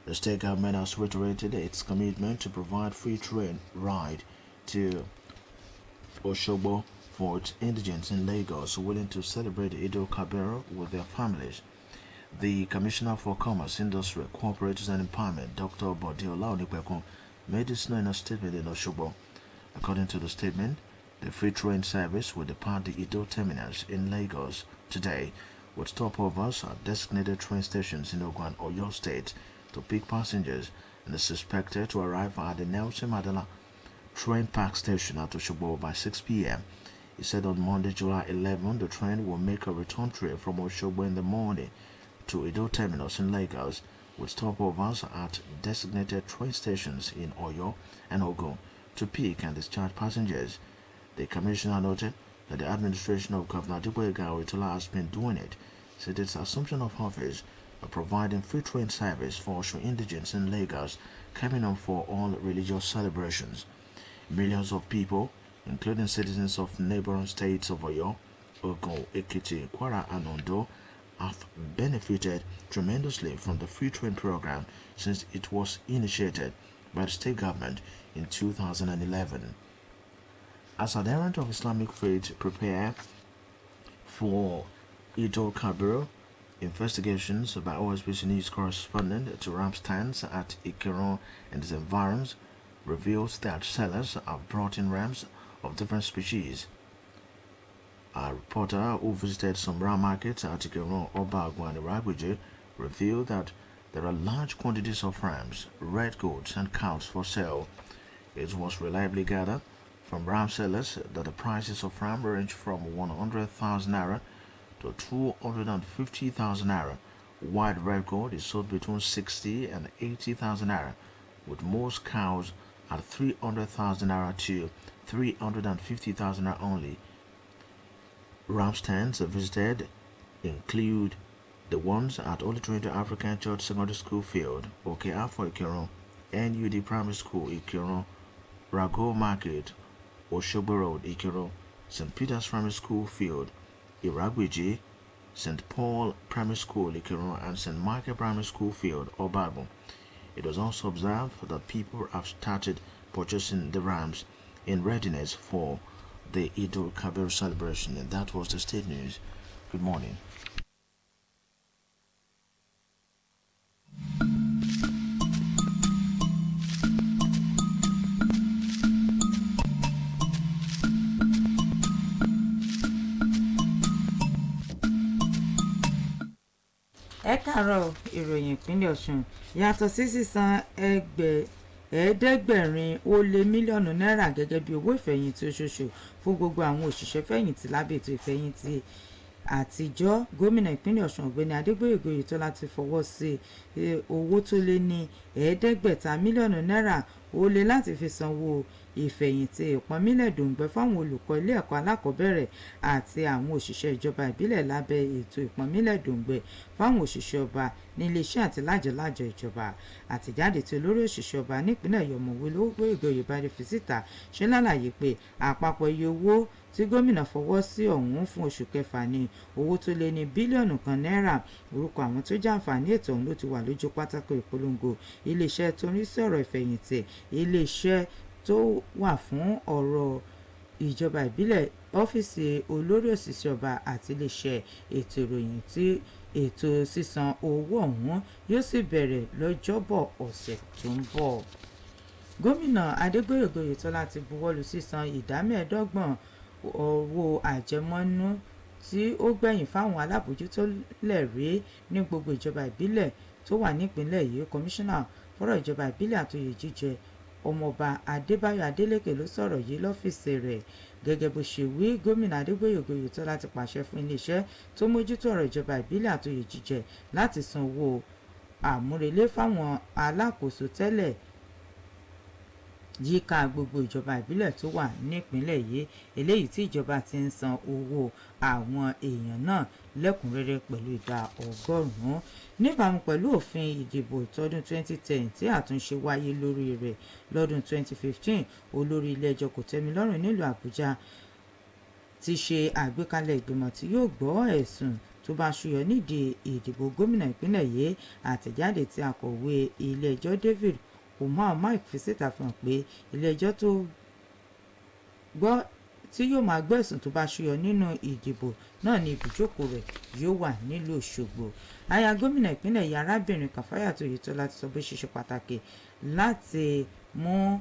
The state government has reiterated its commitment to provide free train ride to Osogbo for its indigents in Lagos willing to celebrate Eid-el-Kabir with their families. The Commissioner for Commerce, Industry, Cooperatives and Empowerment, Dr. Bodiola Onipekun, made this known in a statement in Osogbo. According to the statement, the free train service will depart the Ido terminals in Lagos today, with stopovers at designated train stations in Ogun, Oyo State, to pick passengers, and is expected to arrive at the Nelson Mandela train park station at Osogbo by 6 p.m. He said on Monday, July 11, the train will make a return trip from Osogbo in the morning to Ido terminals in Lagos, with stopovers at designated train stations in Oyo and Ogun to pick and discharge passengers. The commissioner noted that the administration of Governor KAYEGBOI has been doing it since its assumption of office of providing free train service for Osho indigents in Lagos, coming on for all religious celebrations. Millions of people, including citizens of neighboring states of Oyo, Ogun, Ekiti, Kwara and Ondo, have benefited tremendously from the free train program since it was initiated by the state government in 2011. As adherents of Islamic faith prepare for Eid-el-Kabir, investigations by OSBC News correspondent to ram stands at Ikiron and its environs reveals that sellers have brought in rams of different species. A reporter who visited some ram markets at Ikiron, Obagwa and Iragwije revealed that there are large quantities of rams, red goats and cows for sale. It was reliably gathered from ram sellers that the prices of ram range from 100,000 naira to 250,000 naira. White red gold is sold between 60 and 80,000 naira, with most cows at 300,000 naira to 350,000 naira only. Ram stands visited include the ones at Holy Trinity African Church Secondary School Field, OKA for Ikiron, NUD Primary School Ikiron, Rago Market, Osogbo Road Ikiron, St. Peter's Primary School Field, Iragwije, St. Paul Primary School Ikiron and St. Michael Primary School Field, Obabo. It was also observed that people have started purchasing the rams in readiness for the Eid-el-Kabir celebration, and that was the state news. Good morning. ẹ káàárọ̀ ìròyìn ìpínlẹ̀ Ọ̀ṣun. Yàtọ̀ sí sísan ẹ̀ẹ́dẹ́gbẹ̀rin ó lé mílíọ̀nù náírà gẹ́gẹ́ bí owó ìfẹ̀yìntì oṣooṣù fún gbogbo àwọn òṣìṣẹ́ fẹ̀yìntì lábẹ́ ètò ìfẹ̀yìntì àtijọ́, gómìnà ìpínlẹ̀ Ọ̀ṣun ọ̀gbẹ́ni Adégbóyèga Oyètọ́lá ti fọwọ́ sí owó tó lé ní ẹ̀ẹ́dẹ́gbẹ̀ta mílíọ̀nù náírà ó lé láti fi sanwó ìfẹ̀yìntì ìpọ́nmílẹ̀ dòǹgbẹ fáwọn olùkọ́ ilé ẹ̀kọ́ alákọ̀ọ́bẹ̀rẹ̀ àti àwọn òṣìṣẹ́ ìjọba ìbílẹ̀ lábẹ́ ètò ìpọ́nmílẹ̀ dòǹgbẹ fáwọn òṣìṣẹ́ ọba níléeṣẹ́ àti lájọ̀lájọ̀ ìjọba. Àtẹ̀jáde tí olórí òṣìṣẹ́ ọba nípìnlẹ̀ Ọ̀yọ́ Ọ̀mọ̀wé Olúgbóyèga Oyèbádé fi síta ṣe lálàyé pé àpapọ̀ iye owó tí gómìnà fọwọ́ sí ọ̀hún fún oṣù kẹfà ní owó tó lé ní bílíọ̀nù kan náírà. Orúkọ àwọn tó jàǹfààní ètò ọ̀hún ló ti wà lójú pátákó ìpolongo iléeṣẹ́ tó ń rí sí ọ̀rọ̀ ìfẹ̀yìntì, iléeṣẹ́ tó wà fún ọ̀rọ̀ ìjọba ìbílẹ̀ ọ́fíìsì olórí òṣìṣẹ́ ọba àti iléeṣẹ́ ètò ìròyìn tí ètò sísan owó ọ̀hún yóò sì bẹ̀rẹ̀ lọ́jọ́bọ̀ ọ̀sẹ̀ tó ń bọ̀. Gómìnà Adégbóyèga Oyètọ́lá ti buwọ́lu sísan ìdá 25% owó àjẹmọ́nú tí ó gbẹ̀yìn fáwọn alábòójútó lẹ́rí ní gbogbo ìjọba ìbílẹ̀ tó wà nípìnlẹ̀ yìí. Kọmíṣánná fọ́rọ̀ ìjọba ìbílẹ̀ àtòyè jíjẹ ọmọọba Adébáyọ̀ Adélékè ló sọ̀rọ̀ yìí lọ́fíìsì rẹ̀. Gẹ́gẹ́ bó ṣe wí, gómìnà Adégbóyèga Oyètọ́lá ti pàṣẹ fún iléeṣẹ́ tó mójútó ọ̀rọ̀ ìjọba ìbílẹ̀ àtòyè jíjẹ láti san owó àmúrelé fáwọn alákòóso tẹ́lẹ̀ yíká gbogbo ìjọba ìbílẹ̀ tó wà nípìnlẹ̀ yìí, eléyìí tí ìjọba ti ń san owó àwọn èèyàn náà lẹ́kùnrẹ́rẹ́ pẹ̀lú ìdá 100%. Níbàámu pẹ̀lú òfin ìdìbò ìtọ́dún 2010 tí àtúnṣe wáyé lórí rẹ̀ lọ́dún 2015, olórí ilé-ẹjọ́ kòtẹ́milọ́rùn nílùú Àbújá ti ṣe àgbékalẹ̀ ìgbìmọ̀ tí yóò gbọ́ ẹ̀sùn tó bá ṣúyọ nídìí ìdìbò gómìnà ìpínlẹ̀ yìí. Àtẹ̀jáde tí akọ̀wé ilé-ẹjọ́ David Mike fi síta fi hàn pé ilé-ẹjọ́ tó gbọ́ tí yóò máa gbọ́ ẹ̀sùn tó bá ṣúyọ nínú ìdìbò náà ní ibùjókòó rẹ̀ yóò wà nílùú Òṣogbo. Aya gómìnà ìpínlẹ̀ yìí arábìnrin Kàfáyàtọ̀ Oyètọ́lá ti sọ bó ṣe ṣe pàtàkì láti mú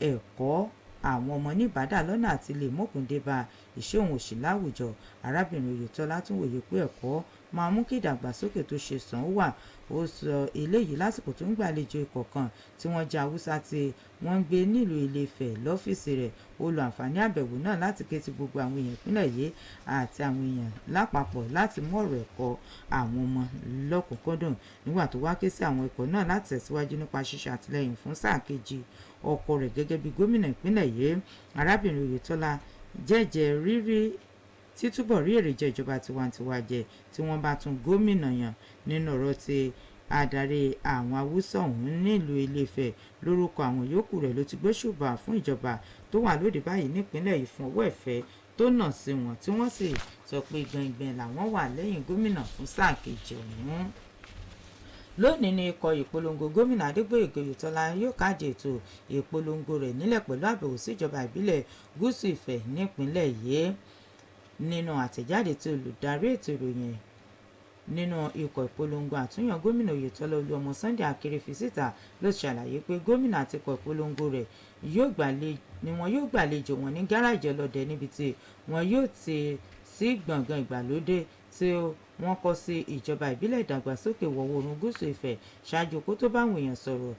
ẹ̀kọ́ àwọn ọmọ ní Ìbàdàn lọ́nà àti lè mókun dé bá ìṣẹ́ òun òṣì láwùjọ. Arábìnrin Oyètọ́lá tún wòye pé ẹ̀kọ́ máa mú kí ìdàgbàsókè tó ṣe sàn wà. Ó sọ eléyìí lásìkò tó ń gbàlejò ikọ̀ kan tí wọ́n jẹ́ Haúsá tí wọ́n ń gbé nílùú Ilé-Ifẹ̀ lọ́fíìsì rẹ̀. Ó lo àǹfààní àbẹ̀wò náà láti ké sí gbogbo àwọn èèyàn ìpínlẹ̀ yìí àti àwọn èèyàn lápapọ̀ láti mú ọ̀rọ̀ ẹ̀kọ́ àwọn ọmọ lọ́kùnkúndùn. Nígbà tó wá ké sí àwọn ikọ̀ náà láti tẹ̀síwájú nípa ṣíṣe àtìlẹ́yìn fún sáà kejì ọkọ rẹ̀ gẹ́gẹ́ bí gómìnà ìpínlẹ̀ yìí, arábìnrin Oyètọ́lá jẹ́jẹ́ rírí títúbọ̀ rí èrè jẹ ìjọba tiwantiwa jẹ tí wọ́n bá tún gómìnà yàn. Nínú ọ̀rọ̀ tí adarí àwọn Haúsá ọ̀hún nílùú Ilé-Ifẹ̀ lórúkọ àwọn yòókù rẹ̀ ló ti gbóṣùbà fún ìjọba tó wà lóde báyìí nípínlẹ̀ yìí fún ọwọ́ ìfẹ́ tó nà sí wọn tí wọ́n sì sọ pé gbẹ̀ngbẹ̀ng làwọn wà lẹ́yìn gómìnà fún sáà kejì ọ̀hún. Lónìí ní ikọ̀ ìpolongo gómìnà Adégbóyèga Oyètọ́lá yóò káàdì ètò ìpolongo rẹ̀ nílẹ̀ pẹ̀lú àbẹ̀wò síjọba ìbílẹ̀ Gúúsù Ifẹ̀ nípínlẹ̀ yìí. Nínú àtẹ̀jáde tí olùdarí ètò ìròyìn nínú ikọ̀ ìpolongo àtúnyàn gómìnà Oyètọ́lá Olúọmọ Sunday Akéré fi síta ló ṣàlàyé pé gómìnà àti ikọ̀ ìpolongo rẹ̀ ni wọn yóò gbàlejò wọn ní gáràjì ọlọ́dẹ níbi tí wọn yóò ti sí gbọ̀ngàn ìgbàlódé tí wọ́n kọ́ sí ìjọba ìbílẹ̀ ìdàgbàsókè ìwọ̀-oòrùn Gúúsù Ifẹ̀ ṣáájú kó tó bá àwọn èèyàn sọ̀rọ̀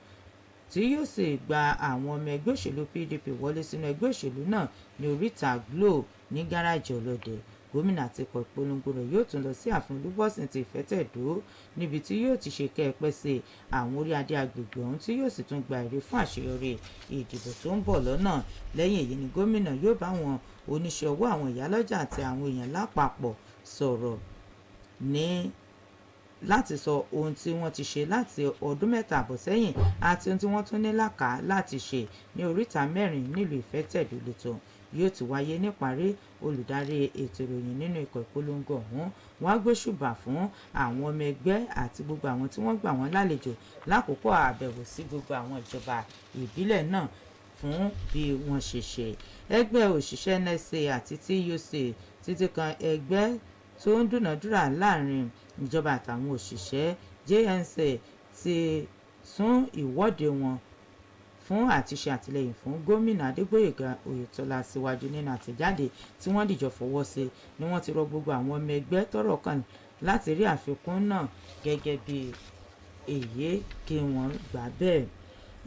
tí yóò sì gba àwọn ọmọ ẹgbẹ́ òṣèlú PDP wọlé sínú ẹgbẹ́ òṣèlú náà ní oríta Glo ní gáràjì ọlọ́dẹ. Gómìnà àti ikọ̀ ìpolongo rẹ̀ yóò tún lọ sí ààfin Olúbọ̀sìn ti Ìfẹ́tẹ̀dó níbi tí yóò ti ṣe kẹ́ẹ̀pẹ́ sí àwọn orí adé agbègbè ọ̀hún tí yóò sì tún gba èrè fún àṣeyọrí ìdìbò tó ń bọ̀ lọ́nà. Lẹ́yìn èyí ni gómìnà yóò bá àwọn oníṣẹ́ ọwọ́, àwọn ìyálọ́jà àti àwọn èèyàn lápapọ̀ sọ̀rọ̀ láti sọ ohun tí wọ́n ti ṣe láti ọdún 3 àbọ̀ sẹ́yìn àti ohun tí wọ́n tún ní làkàá láti ṣe ní oríta 4 nílùú Ìfẹ́tẹ̀dó lẹ́tọ̀ yóò ti wáyé. Níparí, olùdarí ètò ìròyìn nínú ikọ̀ ìpolongo ọ̀hún wọ́n á gbóṣùbà fún àwọn ọmọ ẹgbẹ́ àti gbogbo àwọn tí wọ́n gbà wọ́n lálejò lákòókò àbẹ̀wò sí gbogbo àwọn ìjọba ìbílẹ̀ náà fún bí wọ́n ṣe ṣe. Ẹgbẹ́ òṣìṣẹ́ NSA àti TUC títí kan ẹgbẹ́ tó ń dúnàádúrà láàrin ìjọba àtàwọn òṣìṣẹ́ JNSA ti sún ìwọ́de wọn fún àti ṣe àtìlẹ́yìn fún gómìnà Adégbóyèga Oyètọ́lá síwájú. Nínú àtẹ̀jáde tí wọ́n dìjọ fọwọ́ sí ni wọ́n ti rọ gbogbo àwọn ọmọ ẹgbẹ́ tọ́rọ̀ kàn láti rí àfikún náà gẹ́gẹ́ bí èyí kí wọ́n gbà bẹ́ẹ̀.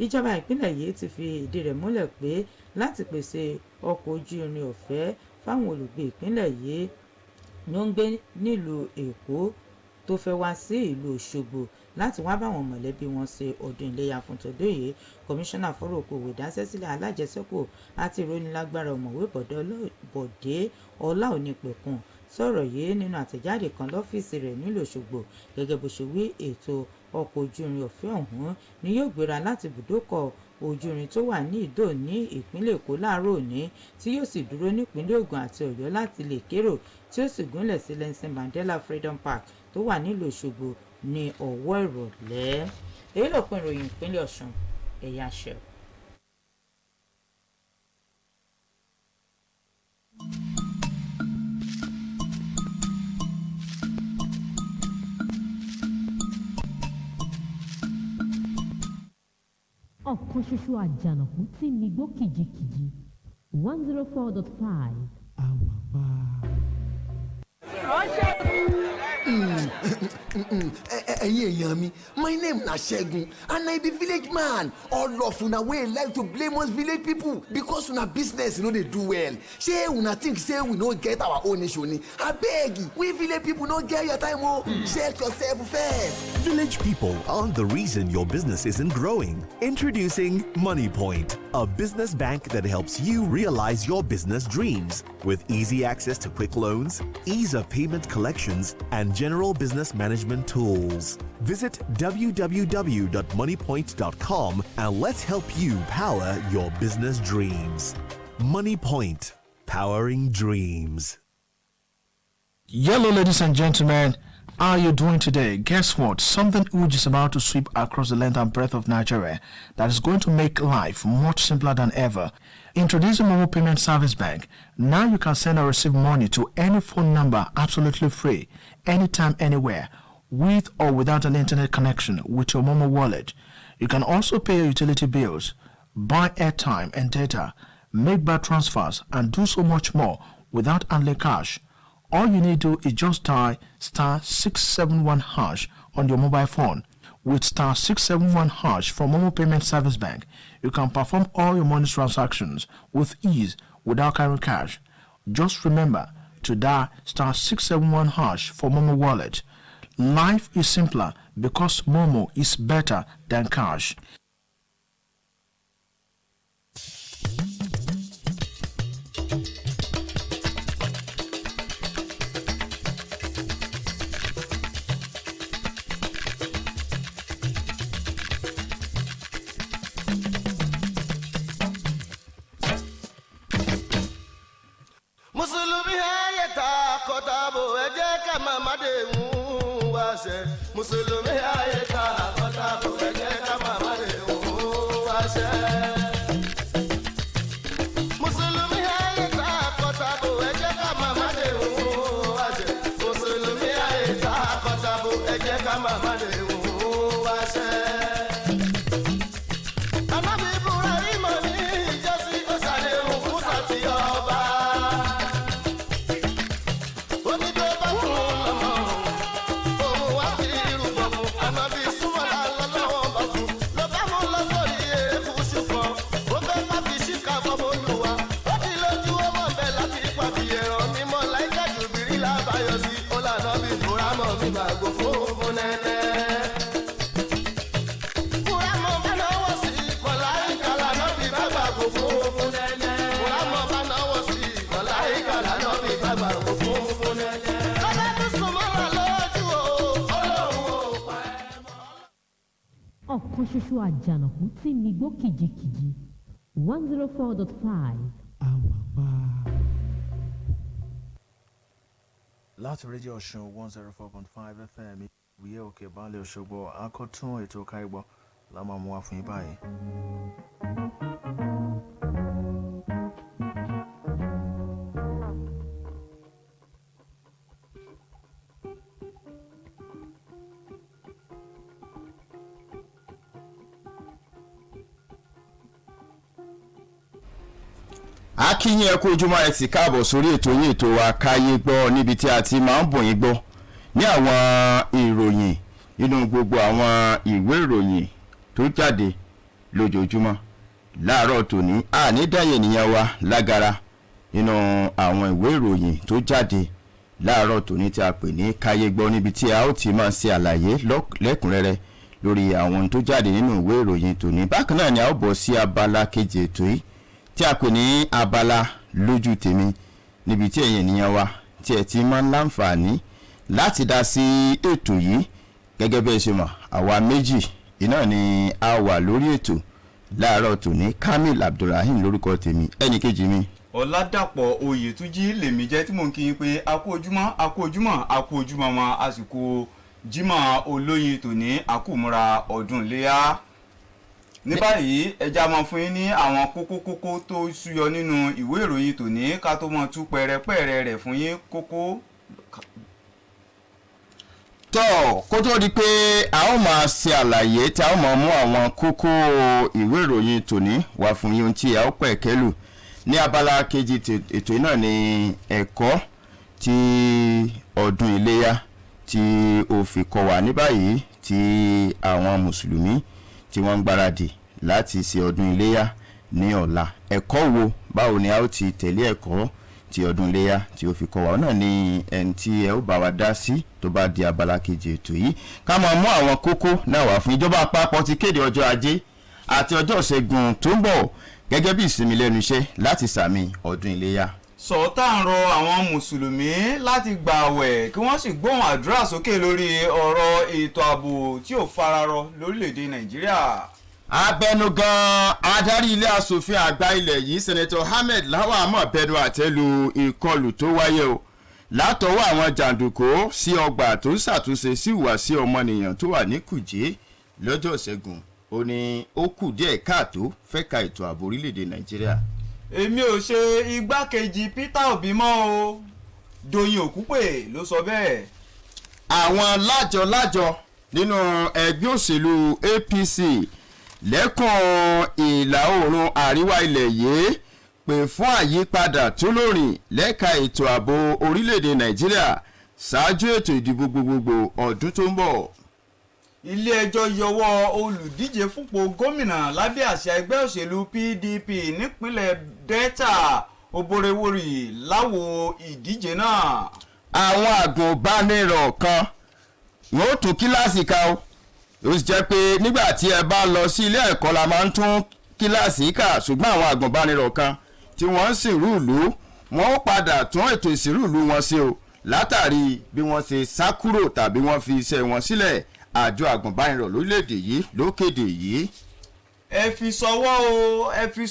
Ìjọba ìpínlẹ̀ yìí ti fi ìdí rẹ̀ múlẹ̀ pé láti pèsè ọkọ̀ ojú irin ọ̀fẹ́ fáwọn olùgbé ìpínlẹ̀ yìí ló ń gbé nílùú Èkó tó fẹ́ wá sí ìlú Òṣogbo láti wá báwọn mọ̀lẹ́bí wọn ṣe ọdún iléyá fún tọdún yìí. Kọmíṣánná fọ́rọ̀ okòwò, ìdásẹ́sílẹ̀ alájẹsẹ́kù àti ìrónilágbára ọ̀mọ̀wé Bọ̀dé Ọláònípẹ̀kun sọ̀rọ̀ yìí nínú àtẹ̀jáde kan lọ́fíìsì rẹ̀ nílùú Òṣogbo. Gẹ́gẹ́ bó ṣe wí, ètò ọkọ̀ ojú irin ọ̀fẹ́ ọ̀hún ni yóò gbéra láti ibùdókọ̀ ojú irin tó wà ní Ìdó ní ìpínlẹ̀ Èkó láàárọ̀ òní tí yóò sì dúró nípínlẹ̀ Ògùn àti Ọ̀yọ́ láti lè kérò tí ó sì gúnlẹ̀ sí Nelson Mandela Freedom Park tó wà nílùú Òṣogbo ní ọwọ́ ìrọ̀lẹ́. Èyí lópin ìròyìn ìpínlẹ̀ Ọ̀ṣun. Ẹ̀yà ṣẹ́. ọ̀kan ṣoṣo àjànàkú tí ń migbó kìjikìji 104.5. ẹ̀yin èèyàn mi, my name na Segun and I be village man. All of una wey like to blame us village people because una business no dey do well. Shey una think say we no get our own issue ni? Abeg, we village people no get your time o. Check yourself first. Village people aren't the reason your business isn't growing. Introducing MoneyPoint, a business bank that helps you realize your business dreams with easy access to quick loans, ease of payment collections, and general business management tools. Visit www.moneypoint.com and let's help you power your business dreams. MoneyPoint, powering dreams. Hello, ladies and gentlemen. How are you doing today? Guess what? Something huge is about to sweep across the length and breadth of Nigeria that is going to make life much simpler than ever. Introducing Momo Payment Service Bank. Now you can send or receive money to any phone number absolutely free, anytime, anywhere, with or without an internet connection with your Momo wallet. You can also pay your utility bills, buy airtime and data, make bank transfers, and do so much more without handling cash. All you need to do is just dial *671# on your mobile phone. With *671# from Momo Payment Service Bank, you can perform all your money transactions with ease without carrying cash. Just remember to dial *671# for Momo Wallet. Life is simpler because Momo is better than cash. Musulumi ayeta kota buge kama mare uwase. Musulumi ayeta kota buge kama mare uwase. Musulumi ayeta kota buge kama mare uwase. Anabi Ibrahim ni Jesi osale Musa ti ọba. Oni to ba ọ̀kan ṣoṣo àjànàkú tí ń migbó kìjikìji 104.5. láti rédíò ọ̀ṣun 104.5 FM ìwé òkè balẹ̀ òṣogbo akọ́tún ètò káyégbọ́ la máa mú wá fún yín báyìí. akínyìn ẹ kú ojúmọ́ ẹ sì káàbọ̀ sórí ètò yín ètò wa káyé gbọ́ níbi tí a ti máa ń bọ̀ yín gbọ́ ní àwọn ìròyìn nínú gbogbo àwọn ìwé ìròyìn tó jáde lójoojúmọ́ láàárọ̀ tòní ànídàyè nìyẹn wa lágara nínú àwọn ìwé ìròyìn tó jáde láàárọ̀ tòní tí a pè ní káyé gbọ́ níbi tí a ó ti máa ṣe àlàyé lẹ́kùnrẹ́rẹ́ lórí àwọn tó jáde nínú ìwé ìròyìn tòní. Bákan náà ni a ó bọ̀ sí abala kejì ètò yìí tí a pè ní abala lójú tèmi, níbi tí ẹ̀yin ènìyàn wa tí ẹ ti máa ń láǹfààní láti dá sí ètò yìí. Gẹ́gẹ́ bí ẹ ṣe mọ̀, àwa méjì iná ni a wà lórí ètò láàárọ̀ tòní. Kamil Abdulrahim lórúkọ tèmi, ẹnì kejì mi Ọládàpọ̀ Oyètúnjí lèmi jẹ́ tí mò ń kí yín pé a kú ojúmọ́ a kú ojúmọ́ a kú ojúmọ́ wọn àsìkò Jímọ̀ olóyin tòní àkúmúra ọdún Iléyá. Ní báyìí ẹja máa fún yín ní àwọn kókó tó súyọ nínú ìwé ìròyìn tòní ká tó mọ tú pẹrẹpẹrẹ rẹ̀ fún yín kókó. tọ́ kó tó di pé a ó máa ṣe àlàyé tí a ó máa mú àwọn kókó ìwé ìròyìn tòní wá fún yín tí a ó pẹ̀ kẹ́lù ní abala kejì ètò náà ní ẹ̀kọ́ tí ọdún iléyá tí ó fi kọ́ wa ní báyìí tí àwọn mùsùlùmí tí wọ́n ń gbáradì láti ṣe ọdún iléyá ní ọ̀la ẹ̀kọ́ wo báwo ni a ó ti tẹ̀lé ẹ̀kọ́ tí ọdún iléyá tí ó fi kọ́ wa náà ní ẹni tí ẹ ó bá wa dá sí tó bá di abala kejì ètò yìí ká máa mú àwọn kókó náà wá fún ìjọba àpapọ̀ ti kéde ọjọ́ ajé àti ọjọ́ ìṣẹ́gun tó ń bọ̀ gẹ́gẹ́ bí ìsinmi lẹ́nu iṣẹ́ láti sàmì ọdún iléyá. sọ̀tà ń rọ àwọn mùsùlùmí láti gbààwẹ̀ kí wọ́n sì gbóhùn àdúrà sókè lórí ọ̀rọ̀ ètò ààbò tí ò fararọ lórílẹ̀‐èdè nàìjíríà. abẹnugan adarí ilé asòfin àgbà ilẹ̀ yìí sẹ́nẹ́tọ̀ Ahmed Lawan àmọ́ bẹnu àtẹ́lu ìkọlù tó wáyé o látọwọ́ àwọn jàǹdùkú sí ọgbà tó ń ṣàtúnṣe sí ìhùwàsí ọmọnìyàn tó wà ní Kùjé lọ́jọ́ ìṣẹ́gun ó ní ó kù díẹ̀ káàtó fẹ́ka ètò ààbò orílẹ̀-èdè nàìjíríà. èmi ò ṣe igbákejì Peter Obi mọ́ o Doyin Okupe ló sọ bẹ́ẹ̀. àwọn lájọ nínú ẹgbẹ́ òṣèlú APC lẹ́kùn ìlà oòrùn àríwá ilẹ̀ yìí pè fún àyípadà tó lórin lẹ́ka ètò ààbò orílẹ̀-èdè nàìjíríà ṣáájú ètò ìdìbò gbogbogbò ọdún tó ń bọ̀. ilé-ẹjọ́ yọwọ́ olùdíje fúnpò gómìnà lábẹ́ àṣà ẹgbẹ́ òṣèlú PDP nípínlẹ̀ Delta Oborewori láwo ìdíje náà. àwọn àgùnbánirọ̀ kan wọ́n tún kíláàsì ká o ó sì jẹ́ pé nígbà tí ẹ bá lọ sí ilé ẹ̀kọ́ la máa ń tún kíláàsì kà ṣùgbọ́n àwọn àgùnbánirọ̀ kan tí wọ́n ń sìnrú ìlú wọ́n ó padà tún ètò ìsìnrú ìlú wọn ṣe o látàrí bí wọ́n ṣe sá kúrò tàbí wọ́n fi iṣẹ́ wọn sílẹ̀ àjọ àgùnbánirọ̀ lórílẹ̀‐èdè yìí ló kéde yìí. ẹ fi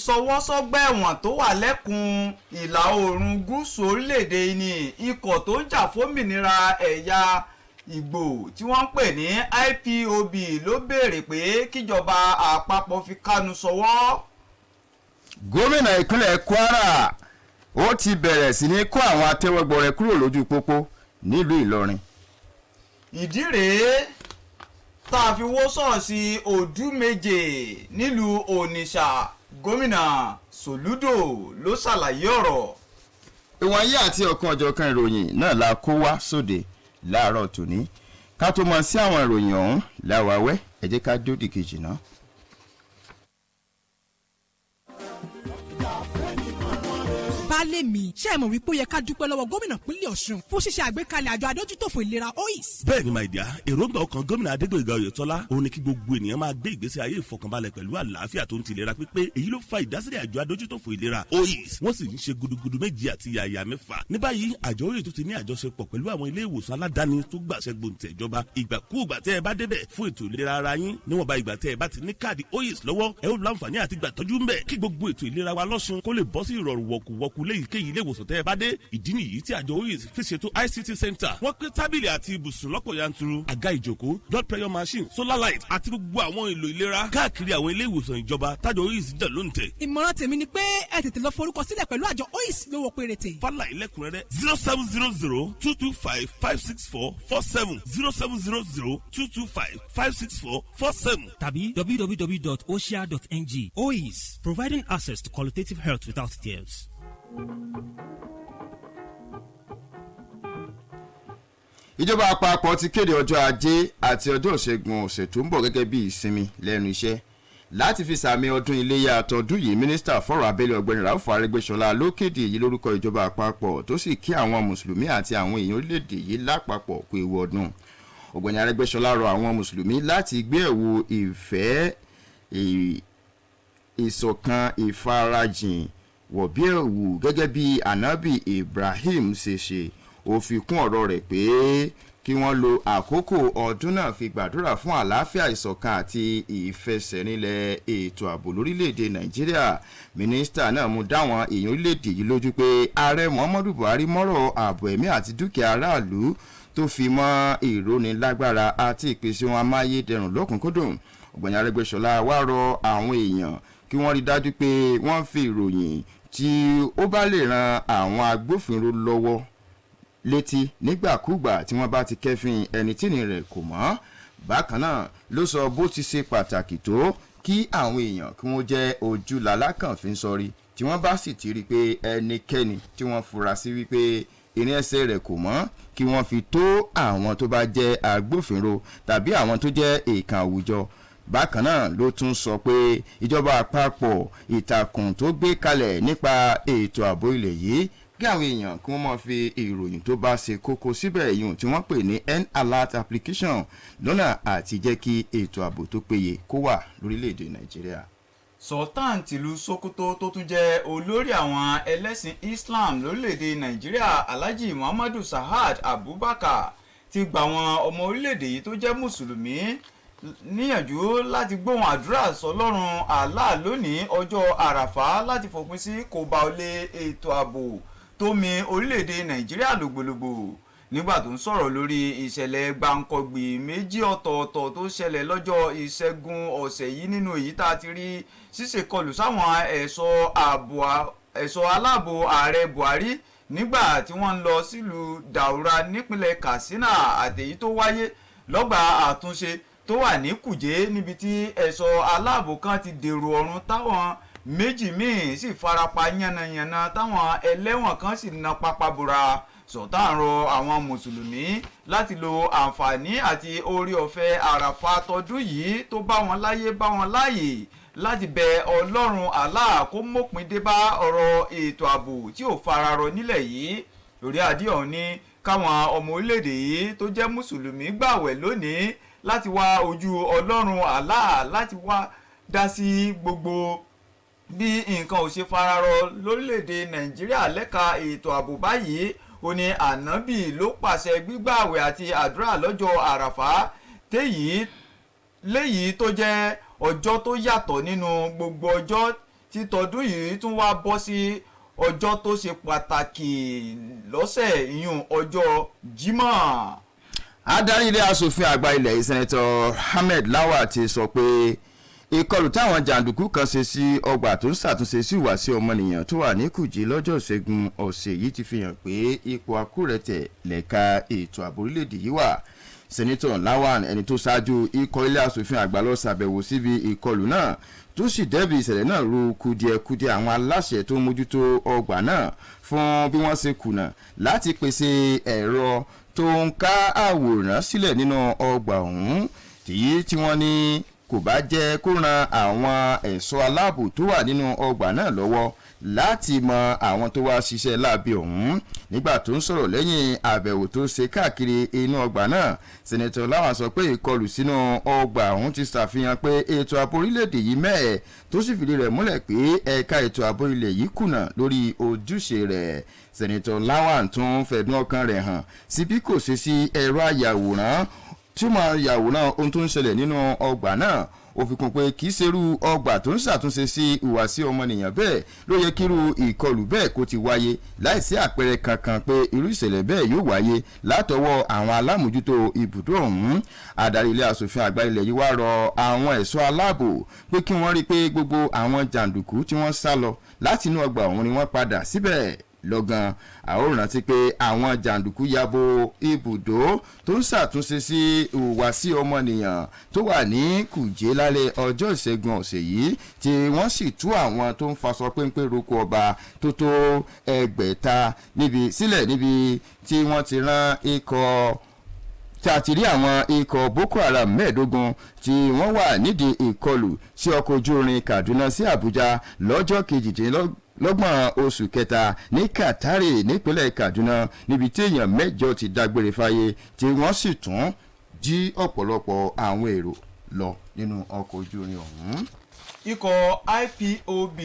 sọwọ́ sọ́gbà ẹ̀wọ̀n tó wà lẹ́kùn ìlà oòrùn gúúsù orílẹ̀‐èdè ní ikọ̀ tó ń jà fómìnira ẹ̀yà Ìgbò tí wọ́n ń pè ní IPOB ló béèrè pé kíjọba àpapọ̀ fi Kánú sọwọ́. gómìnà ìpínlẹ̀ Kwara ó ti bẹ̀rẹ̀ sí ní kó àwọn atẹ́wọ́gbọ̀rẹ̀ kúrò lójú pópó nílùú Ìlọrin. ìdí rèé tá a fi wó ṣọ́ọ̀ṣì Òdúméjè nílùú Onitsha gómìnà Soludo ló ṣàlàyé ọ̀rọ̀. ìwọ̀nyí àti ọ̀kan ọ̀jọ̀kan ìròyìn náà la kó wá sóde láàárọ̀ tòní ká tó mọ sí àwọn ìròyìn ọ̀hún láwàwẹ́ ẹ jẹ́ ká dódì kejì náà. baálé mi ṣé ẹ mọ̀ wípé ó yẹ ká dúpẹ́ lọ́wọ́ gómìnà pínlẹ̀ Ọ̀ṣun fún ṣíṣe àgbékalẹ̀ àjọ adójútòfò ìlera OIS. bẹ́ẹ̀ni my dear èròǹgbà ọkàn gómìnà Adégbóyèga Oyètọ́lá òun ni kí gbogbo ènìyàn máa gbé ìgbésí ayé ìfọkànbalẹ̀ pẹ̀lú àlàáfíà tó ń tilera pípé èyí ló fa ìdásílẹ̀ àjọ adójútòfò ìlera OIS wọ́n sì ń ṣe gudugudu méjì àti yàyà mẹ́fà ní báyìí àjọ OIS tó ti ní àjọṣepọ̀ pẹ̀lú àwọn ilé ìwòsàn aládàáni tó gbàṣẹ gbòǹtẹ̀ ìjọba ìgbàkúùgbà tẹ́ ẹ bá débẹ̀ fún ètò ìlera ara yín níwọ̀nba ìgbà tẹ́ ẹ bá ti ní káàdì OIS lọ́wọ́ ẹ ó láǹfààní àti gbàtọ́jú ń bẹ̀ kí gbogbo ètò ìlera wa lọ́sùn kó lè bọ́ sí ìrọ̀rùn wọ̀kùwọ̀kù léyìíkéyìí ilé ìwòsàn tẹ́ ẹ bá dé ìdí nìyí tí àjọ OIS fi ṣètò ICT center wọ́n pé tábìlì àti ibùsùn lọ́pọ̀ yanturu àga ìjòkó blood pressure machine solar light àti gbogbo àwọn èlò ìlera káàkiri àwọn ilé ìwòsàn ìjọba tájọ OIS jẹ́ lóǹtẹ̀. ìmọ̀ràn tèmi ni pé ẹ tètè lọ forúkọ sílẹ̀ pẹ̀lú àjọ OIS lówó péréte. fàlà ilẹ̀kùnrẹ́rẹ́ 0700-225-56447 0700-225-56447 tàbí www.osia.ng. OIS, providing access to qualitative health without tears. ìjọba àpapọ̀ ti kéde ọjọ́ ajé àti ọjọ́ ìṣẹ́gun ọ̀sẹ̀ tó ń bọ̀ gẹ́gẹ́ bí ìsinmi lẹ́nu iṣẹ́ láti fi sàmì ọdún iléyá àtọdún yìí mínísítà fọ́rọ̀ abẹ́lé ọ̀gbẹ́ni Ràúfù Arẹ́gbẹ́ṣọlá ló kéde èyí lórúkọ ìjọba àpapọ̀ tó sì kí àwọn mùsùlùmí àti àwọn èèyàn orílẹ̀-èdè yìí lápapọ̀ kú ewu ọdún. ọ̀gbẹ́ni Arẹ́gbẹ́ṣọlá rọ àwọn mùsùlùmí láti gbé ẹ̀wù ìfẹ́ ìṣọ̀kan ìfarajìn wọ̀ bí ẹ̀wù gẹ́gẹ́ bí ànábì Ibrahim ṣe ṣe ó fi kún ọ̀rọ̀ rẹ̀ pé kí wọ́n lo àkókò ọdún náà fi gbàdúrà fún àlàáfíà ìṣọ̀kan àti ìfẹsẹ̀rinlẹ̀ ètò ààbò lórílẹ̀‐èdè Nàìjíríà. mínísítà náà mú dáwọn èèyàn orílẹ̀‐èdè yìí lójú pé ààrẹ Muhammadu Buhari mọ́rọ̀ ààbò ẹ̀mí àti dúkìá aráàlú tó fi mọ́ ìrónilágbára àti ìpèsè ohun amáyédẹrùn lọ́kùnkúndùn. ọ̀gbẹ́ni Arẹ́gbẹ́ṣọlá wá rọ àwọn èèyàn kí wọ́n rí dájú pé wọ́n fi ìròyìn tí ó bá lè ran àwọn agbófinró lọ́wọ́ létí nígbàkúgbà tí wọ́n bá ti kẹ́fìn ẹni tí ní rẹ̀ kò mọ́. Bákan náà ló sọ bó ti ṣe pàtàkì tó kí àwọn èèyàn kí wọ́n jẹ́ ojúlàlá kan fi ń sọrí tí wọ́n bá sì ti rí i pé ẹnikẹ́ni tí wọ́n fura sí wípé irin ẹsẹ̀ rẹ̀ kò mọ́ kí wọ́n fi tó àwọn tó bá jẹ́ agbófinró tàbí àwọn tó jẹ́ èèkàn àwùjọ. Bákan náà ló tún sọ pé ìjọba àpapọ̀ ìtàkùn tó gbé kalẹ̀ nípa ètò ààbò ilẹ̀ yìí kí àwọn èèyàn kí wọ́n máa fi ìròyìn tó bá ṣe kókó síbẹ̀ yìí tí wọ́n pè ní N-Alert application lọ́nà àti jẹ́ kí ètò ààbò tó péye kó wà lórílẹ̀‐èdè Nàìjíríà. Sultan tìlú Sokoto tó tún jẹ́ olórí àwọn ẹlẹ́sìn Islam lórílẹ̀‐èdè Nàìjíríà Alhaji Muhammadu Sahad Abubakar ti gba àwọn ọmọ orílẹ̀‐èdè yìí tó jẹ́ mùsùlùmí níyànjú láti gbóhùn àdúrà sọ́lọ́run Allah lónìí ọjọ́ àràfá láti fòpin sí kòbáolé ètò ààbò tó mi orílẹ̀‐èdè Nàìjíríà lògbòlògbò. Nígbà tó ń sọ̀rọ̀ lórí ìṣẹ̀lẹ̀ gbàǹkọ̀gbì méjì ọ̀tọ̀ọ̀tọ̀ tó ṣẹlẹ̀ lọ́jọ́ ìṣẹ́gun ọ̀sẹ̀ yìí nínú èyí tá a ti rí ṣíṣèkọlù sáwọn ẹ̀ṣọ́ aláàbò ààrẹ Buhari nígbà tí wọ́n ń lọ sílùú Daura nípínlẹ̀ Katsina àtèyí tó wáyé lọ́gbà àtúnṣe tó wà ní Kùjé níbi tí ẹ̀ṣọ́ aláàbò kan ti dèrò ọ̀run táwọn méjì míì sì farapa yánnayànna táwọn ẹlẹ́wọ̀n kan sì na pápá bora. Sultan rọ àwọn mùsùlùmí láti lo àǹfààní àti orí ọ̀fẹ́ àràfà tọdún yìí tó bá wọn láyé bá wọn láàyè láti bẹ Ọlọ́run Allah kó mọ́pin dé bá ọ̀rọ̀ ètò ààbò tí ò fararọ nílẹ̀ yìí. Lórí adé ọ̀hún ni káwọn ọmọ orílẹ̀-èdè yìí tó jẹ́ mùsùlùmí gbàwẹ̀ lónìí láti wá ojú Ọlọ́run Allah láti wá dá sí gbogbo bí nǹkan ò ṣe fararọ lórílẹ̀-èdè Nàìjíríà lẹ́ka ètò ààbò báyìí. Ó ní ànábì ló pàṣẹ gbígbààwẹ̀ àti àdúrà lọ́jọ́ àràfá léyìí tó jẹ́ ọjọ́ tó yàtọ̀ nínú gbogbo ọjọ́ tí tọdún yìí tún wá bọ́ sí ọjọ́ tó ṣe pàtàkì lọ́sẹ̀ ìyún ọjọ́ Jímọ̀. Adarí ilé asòfin àgbà ilẹ̀ yìí Sẹ́nẹ́tọ̀ Ahmed Lawal ti sọ pé ìkọlù táwọn jàǹdùkú kan ṣe sí ọgbà tó ń ṣàtúnṣe sí ìwàsí ọmọnìyàn tó wà ní Kùjé lọ́jọ́ ìṣẹ́gun ọ̀sẹ̀ yìí ti fi hàn pé ipò akúrẹ̀tẹ̀ lẹ́ka ètò ààbò orílẹ̀-èdè yìí wà. Sẹ́nẹ́tọ̀ Lawal ẹni tó ṣáájú ikọ̀ ilé asòfin àgbà lọ ṣàbẹ̀wò síbi ìkọlù náà tó sì dẹ́bi ìṣẹ̀lẹ̀ náà ru kùdìẹ̀kudiẹ àwọn aláṣẹ tó mójútó ọgbà náà fún bí wọ́n ṣe kùnà láti pèsè ẹ̀rọ tó ń ká àwòrán sílẹ̀ nínú ọgbà ọ̀hún tí wọ́n ní kò bá jẹ́ kó ran àwọn ẹ̀ṣọ́ aláàbò tó wà nínú ọgbà náà lọ́wọ́ láti mọ àwọn tó wá ṣiṣẹ́ láabi ọ̀hún. Nígbà tó ń sọ̀rọ̀ lẹ́yìn àbẹ̀wò tó ṣe káàkiri inú ọgbà náà, Sẹ́nẹ́tọ̀ Lawal sọ pé ìkọlù sínú ọgbà ọ̀hún ti ṣàfihàn pé ètò ààbò orílẹ̀-èdè yìí mẹ́ẹ̀ tó sì fìdí rẹ̀ múlẹ̀ pé ẹ̀ka ètò ààbò ilẹ̀ yìí kùnà lórí ojúṣe rẹ̀. Sẹ́nẹ́tọ̀ Lawal tún fẹ̀dùn ọkàn rẹ̀ hàn sí bí kò ṣe sí ẹ̀rọ àyàwòrán tí ó máa yàwòrán ohun tó ń ṣẹlẹ̀ nínú ọgbà náà. Ó fi kún pé kì í ṣerú ọgbà tó ń ṣàtúnṣe sí ìhùwàsí ọmọnìyàn bẹ́ẹ̀ ló yẹ kírú ìkọlù bẹ́ẹ̀ kó ti wáyé láìsí àpẹẹrẹ kankan pé irú ìṣẹ̀lẹ̀ bẹ́ẹ̀ yóò wáyé látọwọ́ àwọn alámòjútó ibùdó ọ̀hún. Adarí ilé asòfin àgbà ilẹ̀ yìí wá rọ àwọn ẹ̀ṣọ́ aláàbò pé kí wọ́n rí i pé gbogbo àwọn jàǹdùkú tí wọ́n sá lọ láti inú ọgbà ọ̀hún ni wọ́n padà síbẹ̀ lọ́gán. Àwọn rántí pé àwọn jàǹdùkú yabo ibùdó tó ń ṣàtúnṣe sí ìhùwàsí ọmọnìyàn tó wà ní Kùjé lálẹ́ ọjọ́ ìṣẹ́gun ọ̀sẹ̀ yìí tí wọ́n sì tú àwọn tó ń faṣọ péńpé roko ọba tó tó 600 sílẹ̀ níbi tí wọ́n ti rán ikọ̀ tí a ti rí àwọn ikọ̀ Boko Haram 15 tí wọ́n wà nídìí ìkọlù sí ọkọ̀ ojú irin Kaduna sí Àbújá lọ́jọ́ 28 oṣù kẹta ní Katari nípínlẹ̀ Kaduna níbi tí èèyàn 8 ti dágbére fáyé tí wọ́n sì tún jí ọ̀pọ̀lọpọ̀ àwọn èrò lọ nínú ọkọ̀ ojú irin ọ̀hún. Ikọ̀ IPOB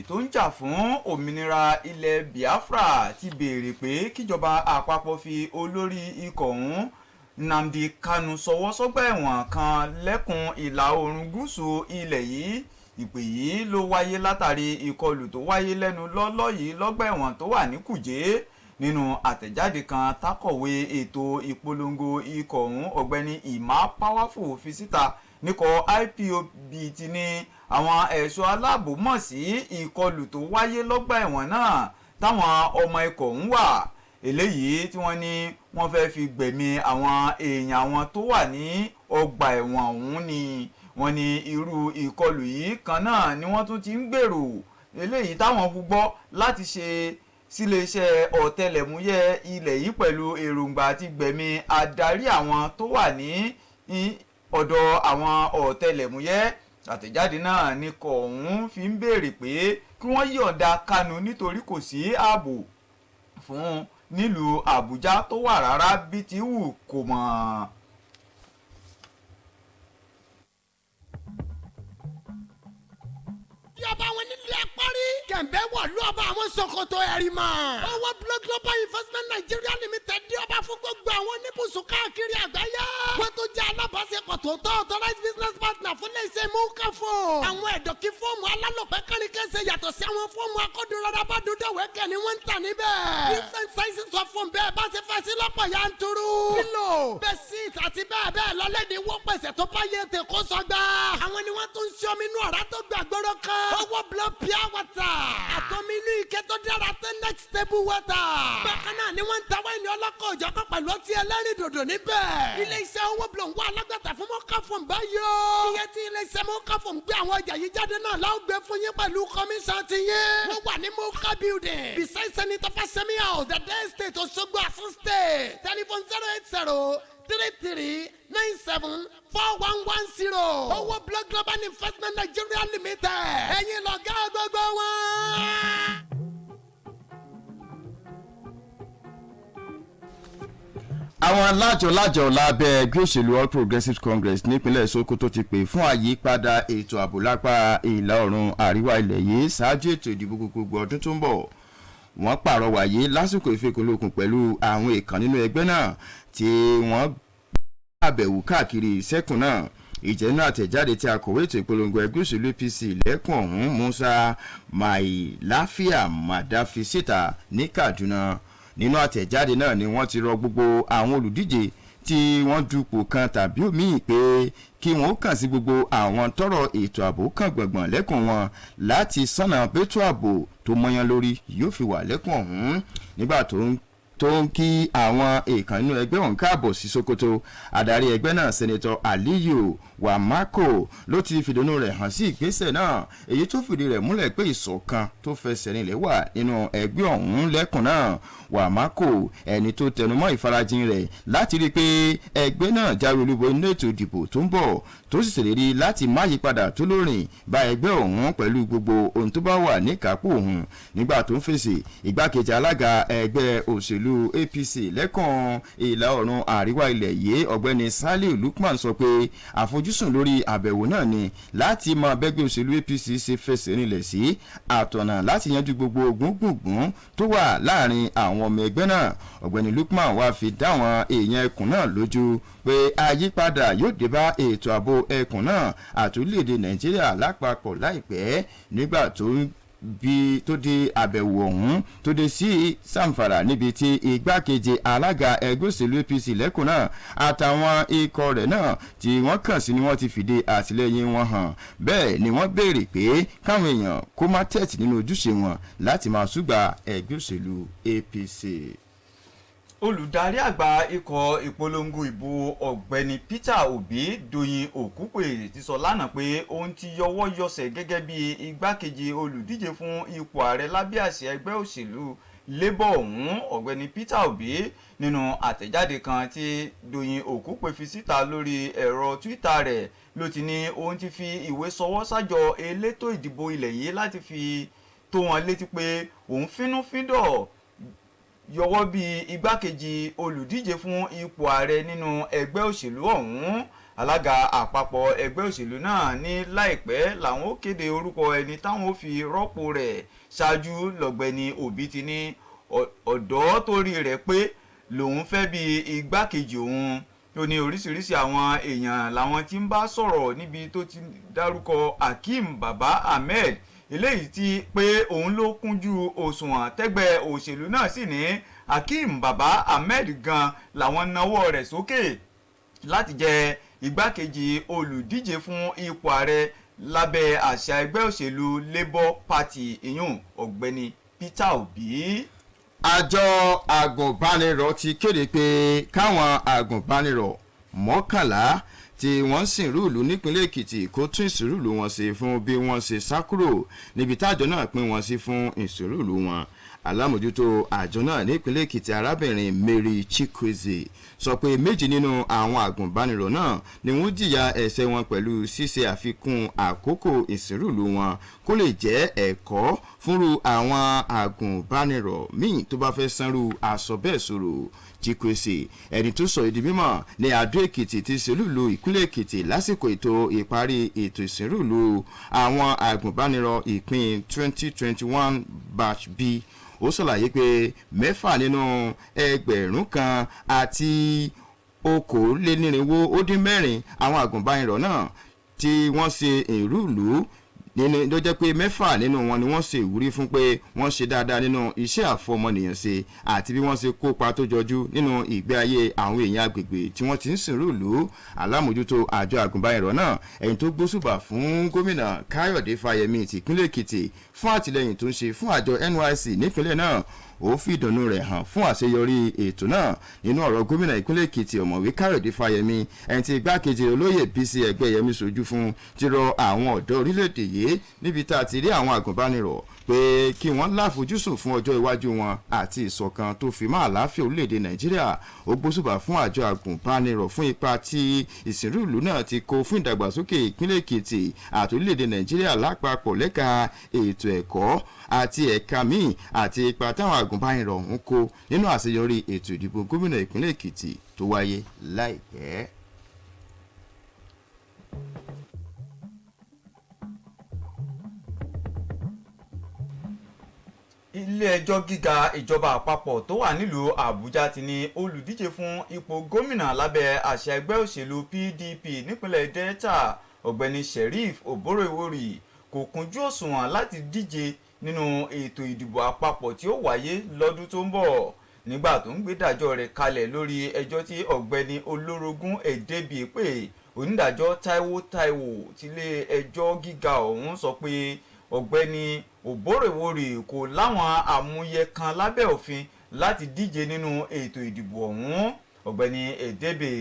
tó ń jà fún òmìnira ilẹ̀ Biafra ti béèrè pé kíjọba àpapọ̀ fi olórí ikọ̀ ọ̀hún Nnamdi Kanu sọwọ́ sọ́gbà ẹ̀wọ̀n kan lẹ́kùn ìlà oòrùn gúúsù ilẹ̀ yìí. Ìpè yìí ló wáyé látàrí ìkọlù tó wáyé lẹ́nu lọ́lọ́ yìí lọ́gbà ẹ̀wọ̀n tó wà ní Kùjé. Nínú àtẹ̀jáde kan tákọ̀wé ètò ìpolongo ikọ̀ ọ̀hún ọ̀gbẹ́ni Emma Powerful fi síta níkọ̀ IPOB ti ní àwọn ẹ̀ṣọ́ aláàbò mọ̀ sí ìkọlù tó wáyé lọ́gbà ẹ̀wọ̀n náà táwọn ọmọ ikọ̀ ọ̀hún wà. eléyìí tí wọ́n ní wọ́n fẹ́ fi gbẹ̀mí àwọn èèyàn àwọn tó wà ní ọgbà ẹ̀wọ̀n ọ̀hún ni wọ́n ní irú ìkọlù yìí kan náà ni wọ́n tún ti ń gbèrò eléyìí táwọn gbọ́ láti ṣe síléeṣẹ́ ọ̀tẹlẹ̀múyẹ́ ilẹ̀ yìí pẹ̀lú èròǹgbà àti gbẹ̀mí adarí àwọn tó wà ní ọ̀dọ̀ àwọn ọ̀tẹlẹ̀múyẹ́. Àtẹ̀jáde náà ní kọ̀ ọ̀hún fi ń béèrè pé kí wọ́n yọ̀ǹda Kanu nítorí kò sí ààbò fún nílùú Àbújá tó wà rárá bí ti wù kó mọ̀. Yọba àwọn nílé apárí. Kẹ̀mbẹ́ wọ̀ lú ọba àwọn Sokoto ẹ̀rí mọ́. Owó Block Global Investment Nigeria Limited dí ọba fún gbogbo àwọn oníbùsùn káàkiri àgbáyé. Wọ́n tó jẹ́ alábàáṣepọ̀ tó tọ́ authorized business partner fún iléeṣẹ́ Mokafo. Àwọn ẹ̀dọ̀kí fóòmù alálòpẹ́ kárí kẹsẹ̀ yàtọ̀ sí àwọn fóòmù akọ́dúnrọ́dá bá dúdọ̀wẹ́kẹ̀ ni wọ́n ń tà níbẹ̀. Different sizes of phone bẹ́ẹ̀ bá ṣe fẹ́ sí lọ́pọ̀ yanturu. Kílò, bẹ́sìt àti bẹ́ẹ̀ bẹ́ẹ̀ lọ́lẹ́dẹ̀ wọ́ pẹ̀sẹ̀ tó bá yẹ tẹ̀ kó sọgbà. Àwọn ni wọ́n tún ń ṣomi inú ọ̀rá tó gbàgbọ́rọ̀ kan. Owó block pure water. Àtọ́mi inú ike tó dára tẹ́ next stable water. Bákan náà ni wọ́n ń ta wáìnì ọlọ́kọ̀ òjọ́kọ̀ pẹ̀lú ọtí ẹlẹ́rìndòdò níbẹ̀. Ilé iṣẹ́ owó block wà alágbàtà fún Mokafo báyọ̀. Iye tí ilé iṣẹ́ Mokafo ń gbé àwọn ọjà yìí jáde náà láwọn gbé fún yín pẹ̀lú commission ti yín. Wọ́n wà ní Moka building. Beside Senator Fasemi House, the day state Osogbo Asun State. Telephone 080-3397-4110. Owó Block Global Investment Nigeria Limited. Ẹ̀yin lọ̀gá gbogbo wọn. àwọn alájọlájọ lábẹ́ ẹgbẹ́ òṣèlú All Progressives Congress nípínlẹ̀ Sokoto ti pè fún àyípadà ètò ààbò lápá ìlà oòrùn àríwá ilẹ̀ yìí ṣáájú ètò ìdìbò gbogbogbò ọdún tó ń bọ̀. Wọ́n pàrọwà yìí lásìkò ìfikùnlukùn pẹ̀lú àwọn èèkàn nínú ẹgbẹ́ náà tí wọ́n àbẹ̀wò káàkiri ìṣẹ́kùn náà. Ìjẹ́nú àtẹ̀jáde tí akọ̀wé ètò ìpolongo ẹgbẹ́ òṣèlú APC lẹ́kùn ọ̀hún Musa Mailafia Madafi síta ní Kaduna. Nínú àtẹ̀jáde náà ni wọ́n ti rọ gbogbo àwọn olùdíje tí wọ́n dupò kan tàbí òmíì pé kí wọ́n kàn sí gbogbo àwọn tọ́rọ̀ ètò ààbò kan gbọ̀ngbọ̀n lẹ́kùn wọn láti sọ́nà pétò ààbò tó mọ́yán lórí yóò fi wà lẹ́kùn ọ̀hún. Nígbà tó ń kí àwọn èèkàn nínú ẹgbẹ́ ọ̀hún káàbọ̀ sí Sokoto, adarí ẹgbẹ́ náà Sẹ́nẹ́tọ̀ Aliyu Wamako ló ti fìdùnnú rẹ̀ hàn sí ìgbésẹ̀ náà, èyí tó fìdí rẹ̀ múlẹ̀ pé ìṣọ̀kan tó fẹsẹ̀ nílẹ̀ wà nínú ẹgbẹ́ ọ̀hún lẹ́kùn náà. Wamako, ẹni tó tẹnumọ́ ìfarajìn rẹ̀ láti rí i pé ẹgbẹ́ náà jáwé olúborí nínú ètò ìdìbò tó ń bọ̀, tó sì ṣèlérí láti má yípadà tó lóòrìn bá ẹgbẹ́ ọ̀hún pẹ̀lú gbogbo ohun tó bá wà níkàápò òun. Nígbà tó ń fèsì, ìgbákejì alága ẹgbẹ́ òṣèlú APC lẹ́kùn ìlà oòrùn àríwá ilẹ̀ yìí ọ̀gbẹ́ni Saliu Lukman sọ pé àfojúsùn lórí àbẹ̀wò náà ni láti mọ bẹ́gbẹ́ òṣèlú APC ṣe fẹsẹ̀ rinlẹ̀ sí àtọ̀nà láti yanjú gbogbo gbùngbùngbùn tó wà láàrin àwọn ọmọ ẹgbẹ́ náà. Ọ̀gbẹ́ni Lukman wá fi dáwọn èèyàn ẹkùn náà lójú pé àyípadà yóò dé bá ètò ààbò ẹkùn náà àti orílẹ̀-èdè Nàìjíríà lápapọ̀ láìpẹ́. Nígbà tó dé àbẹ̀wò ọ̀hún tó dé sí Zamfara níbi tí igbákejì alága ẹgbẹ́ òṣèlú APC lẹ́kùn náà àtàwọn ikọ̀ rẹ̀ náà tí wọ́n kàn sí ni wọ́n ti fìdí àtìlẹ́yìn wọn hàn. Bẹ́ẹ̀ ni wọ́n béèrè pé káwọn èèyàn kó má tẹ̀tì nínú ojúṣe wọn láti máa ṣùgbà ẹgbẹ́ òṣèlú APC. Olùdarí àgbà ikọ̀ ìpolongo ìbò ọ̀gbẹ́ni Peter Obi Doyin Okupe ti sọ lánàá pé òun ti yọwọ́ yọsẹ̀ gẹ́gẹ́ bí igbákejì olùdíje fún ipò ààrẹ lábẹ́ àsíá ẹgbẹ́ òṣèlú Labour ọ̀hún. Ọ̀gbẹ́ni Peter Obi nínú àtẹ̀jáde kan tí Doyin Okupe fi síta lórí ẹ̀rọ Twitter rẹ̀ ló ti ní òun ti fi ìwé sọwọ́ sájọ elétò ìdìbò ilẹ̀ yìí láti fi tó wọn létí pé òun fínúfíndọ̀ yọwọ́ bí igbákejì olùdíje fún ipò ààrẹ nínú ẹgbẹ́ òṣèlú ọ̀hún. Alága àpapọ̀ ẹgbẹ́ òṣèlú náà ní láìpẹ́ làwọn ó kéde orúkọ ẹni táwọn ó fi rọ́pò rẹ̀. Ṣáájú lọ́gbẹ́ni Obi ti ní ọ̀dọ́ torí rẹ̀ pé lòun fẹ́ bí igbákejì òun. Ó ní oríṣiríṣi àwọn èèyàn làwọn tí ń bá sọ̀rọ̀ níbi tó ti dárúkọ Hakeem Baba Ahmed, eléyìí tí pé òun ló kúnjú òṣùwọ̀n tẹ́gbẹ́ òṣèlú náà sì ní Hakeem Baba Ahmed gan làwọn nawọ́ rẹ̀ sókè láti jẹ igbákejì olùdíje fún ipò ààrẹ lábẹ́ àsíá ẹgbẹ́ òṣèlú Labour Party ìyún ọ̀gbẹ́ni Peter Obi. àjọ agùnbánirọ̀ ti kéde pé káwọn agùnbánirọ̀ 11 tí wọ́n sìn rúùlù nípínlẹ̀ èkìtì kó tún ìsìnrúùlù wọn ṣe fún bí wọ́n ṣe sá kúrò níbi tájọ náà pín wọn sí fún ìsìnrúùlù wọn. alámòjútó àjọ náà nípínlẹ̀ èkìtì arábìnrin Mary Chikwueze sọ pé méjì nínú àwọn agùnbánirọ̀ náà ni wọ́n jìyà ẹ̀ṣẹ̀ wọn pẹ̀lú ṣíṣe àfikún àkókò ìsìnrúùlù wọn kó lè jẹ́ ẹ̀kọ́ fúnru àwọn agùnbánirọ̀ míì tó bá fẹ́ sanrú aṣọ bẹ́ẹ̀ sọ̀rọ̀. Chikwueze ẹni tó sọ ìdí mímọ̀ ní Adó Èkìtì ti ṣèlúlu ìpínlẹ̀ Èkìtì lásìkò ètò ìparí ètò ìsìnrúùlù àwọn agùnbánirọ̀ ìpín 2021 batch B. ó ṣàlàyé pé 6 nínú ẹgbẹ̀rún kan àti okòólénírínwó-ó-dín-mẹ́rin àwọn agùnbánirọ̀ náà tí wọ́n ṣe ìrúùlù nínú ló jẹ́ pé 6 nínú wọn ni wọ́n ṣe ìwúrí fún pé wọ́n ṣe dáadáa nínú iṣẹ́ àfọmọnìyàn ṣe àti bí wọ́n ṣe kópa tó jọjú nínú ìgbé ayé àwọn èèyàn agbègbè tí wọ́n ti ń sìnrúùlù. alámòjútó àjọ àgùnbánirọ̀ náà ẹni tó gbósùbà fún gómìnà Káyọ̀dé Fáyẹmí tìpínlẹ̀ Èkìtì fún àtìlẹ́yìn tó ń ṣe fún àjọ NYSC nípínlẹ̀ náà ó fi ìdùnnú rẹ̀ hàn fún àṣeyọrí ètò náà. nínú ọ̀rọ̀ gómìnà ìpínlẹ̀ Èkìtì ọ̀mọ̀wé Káyọ̀dé Fáyẹmí ẹni tí igbákejì olóyè Bísí Ẹgbẹ́yẹmí sojú fún ti rọ àwọn ọ̀dọ́ orílẹ̀-èdè yìí níbi tá a ti rí àwọn agùnbánirọ̀ pé kí wọ́n láfojúsùn fún ọjọ́ iwájú wọn àti ìṣọ̀kan tó fi máa àlàáfíà orílẹ̀-èdè Nàìjíríà. ó gbósùbà fún àjọ agùnbánirọ̀ fún ipa tí ìsìnrúùlù náà ti kó fún ìdàgbàsókè ìpínlẹ̀ Èkìtì àti orílẹ̀-èdè Nàìjíríà lápapọ̀ lẹ́ka ètò ẹ̀kọ́ àti ẹ̀ka míì àti ipa táwọn agùnbánirọ̀ ń kó nínú àṣeyọrí ètò ìdìbò gómìnà ìpínlẹ̀ Èkìtì tó wáyé láìpẹ́. ilé-ẹjọ́ gíga ìjọba àpapọ̀ tó wà nílùú àbújá ti ní olùdíje fún ipò gómìnà lábẹ́ àṣà ẹgbẹ́ òṣèlú PDP nípínlẹ̀ delta ọ̀gbẹ́ni Sheriff Oborowori kò kúnjú òṣùwọ̀n láti díje nínú ètò ìdìbò àpapọ̀ tí ó wáyé lọ́dún tó ń bọ̀. nígbà tó ń gbédàjọ́ rẹ̀ kalẹ̀ lórí ẹjọ́ tí ọ̀gbẹ́ni Olórogún Ẹ̀dẹ́bì pé onídàájọ́ Táíwò tilé ẹjọ́ gíga ọ̀hún sọ pé ọ̀gbẹ́ni Oborowori kò láwọn àmúyẹ kan lábẹ́ òfin láti díje nínú ètò ìdìbò ọ̀hún. ọ̀gbẹ́ni Ẹ̀dẹ́bì